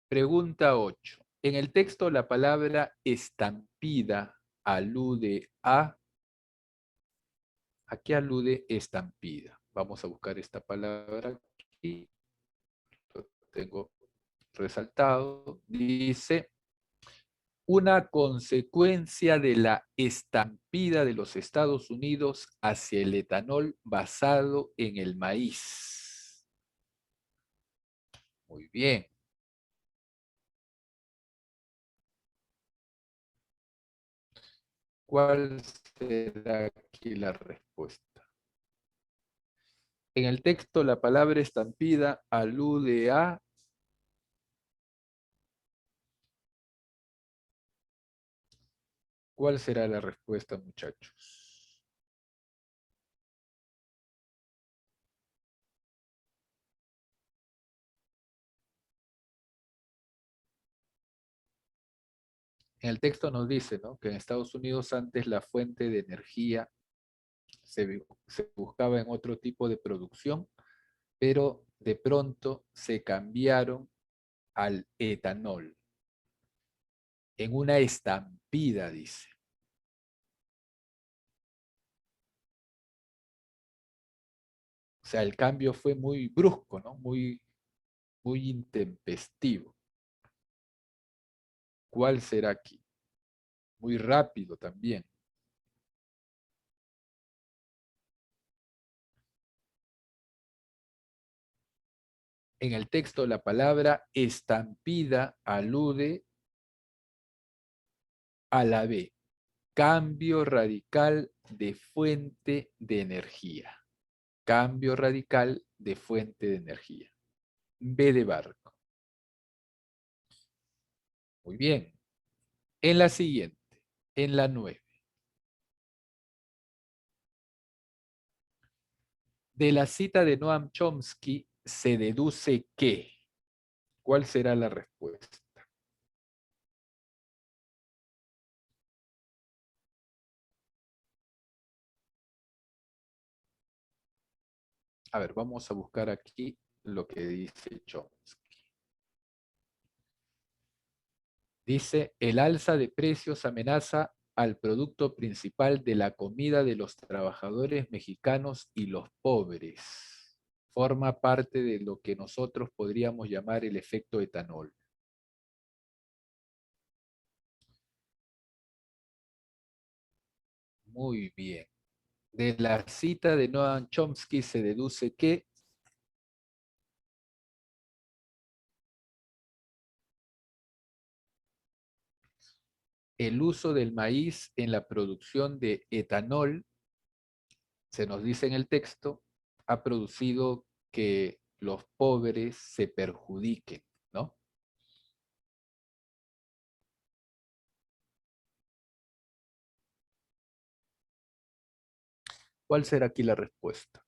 pregunta 8. En el texto la palabra estampida alude a... ¿A qué alude estampida? Vamos a buscar esta palabra aquí. Lo tengo resaltado. Dice, una consecuencia de la estampida de los Estados Unidos hacia el etanol basado en el maíz. Muy bien. ¿Cuál será aquí la respuesta? En el texto la palabra estampida alude a... ¿Cuál será la respuesta, muchachos? En el texto nos dice, ¿no?, que en Estados Unidos antes la fuente de energía se buscaba en otro tipo de producción, pero de pronto se cambiaron al etanol. En una estampida, dice. O sea, el cambio fue muy brusco, ¿no? Muy intempestivo. ¿Cuál será aquí? Muy rápido también. En el texto la palabra estampida alude a la B. Cambio radical de fuente de energía. Cambio radical de fuente de energía. B de barco. Muy bien. En la siguiente, en la 9. De la cita de Noam Chomsky se deduce que. ¿Cuál será la respuesta? A ver, vamos a buscar aquí lo que dice Chomsky. Dice, el alza de precios amenaza al producto principal de la comida de los trabajadores mexicanos y los pobres. Forma parte de lo que nosotros podríamos llamar el efecto etanol. Muy bien. De la cita de Noam Chomsky se deduce que el uso del maíz en la producción de etanol, se nos dice en el texto, ha producido que los pobres se perjudiquen, ¿no? ¿Cuál será aquí la respuesta?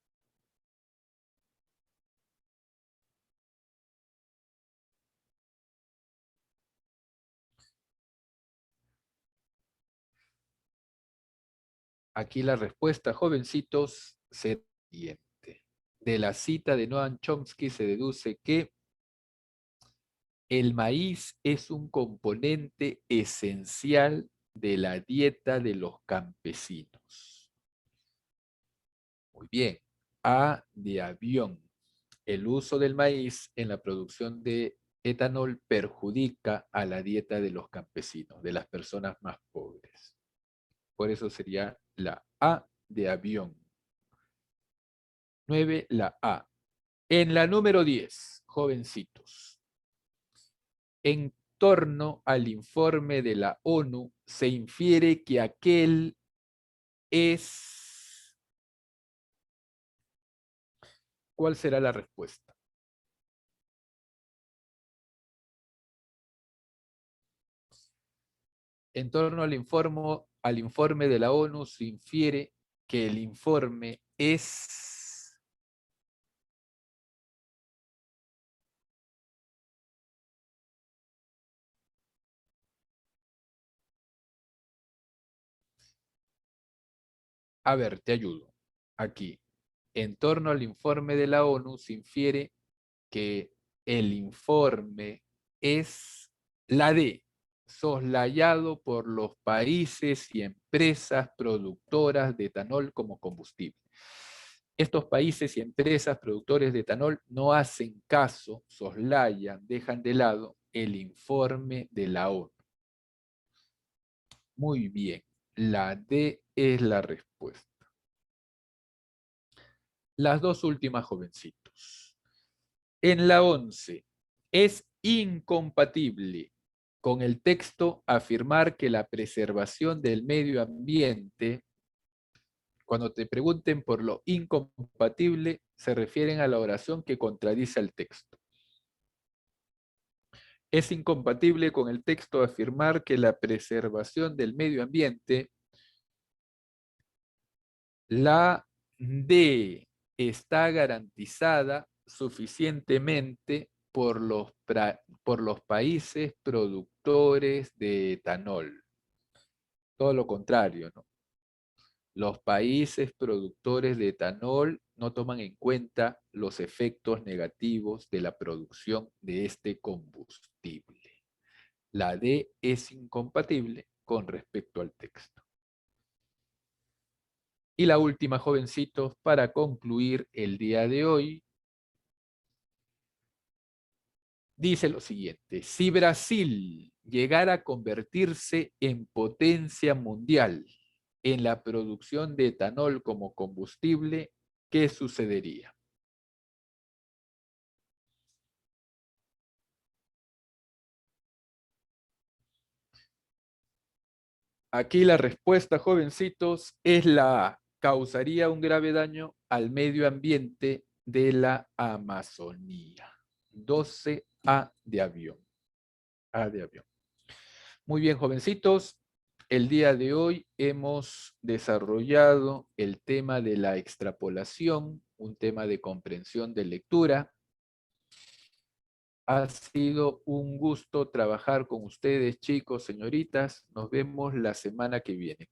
Aquí la respuesta, jovencitos, será la siguiente. De la cita de Noam Chomsky se deduce que el maíz es un componente esencial de la dieta de los campesinos. Muy bien. A de avión. El uso del maíz en la producción de etanol perjudica a la dieta de los campesinos, de las personas más pobres. Por eso sería la A de avión. 9, la A. En la número 10, jovencitos. En torno al informe de la ONU, se infiere que aquel es... ¿Cuál será la respuesta? En torno al informe de la ONU, se infiere que el informe es... A ver, te ayudo. Aquí. En torno al informe de la ONU, se infiere que el informe es la D, soslayado por los países y empresas productoras de etanol como combustible. Estos países y empresas productores de etanol no hacen caso, soslayan, dejan de lado el informe de la ONU. Muy bien, la D es la respuesta. Las dos últimas, jovencitos. En la 11, es incompatible con el texto afirmar que la preservación del medio ambiente, cuando te pregunten por lo incompatible, se refieren a la oración que contradice al texto. Es incompatible con el texto afirmar que la preservación del medio ambiente, la D está garantizada suficientemente por los países productores de etanol. Todo lo contrario, ¿no? Los países productores de etanol no toman en cuenta los efectos negativos de la producción de este combustible. La D es incompatible con respecto al texto. Y la última, jovencitos, para concluir el día de hoy, dice lo siguiente: si Brasil llegara a convertirse en potencia mundial en la producción de etanol como combustible, ¿qué sucedería? Aquí la respuesta, jovencitos, es la A. Causaría un grave daño al medio ambiente de la Amazonía. 12A de avión. A de avión. Muy bien, jovencitos. El día de hoy hemos desarrollado el tema de la extrapolación, un tema de comprensión de lectura. Ha sido un gusto trabajar con ustedes, chicos, señoritas. Nos vemos la semana que viene.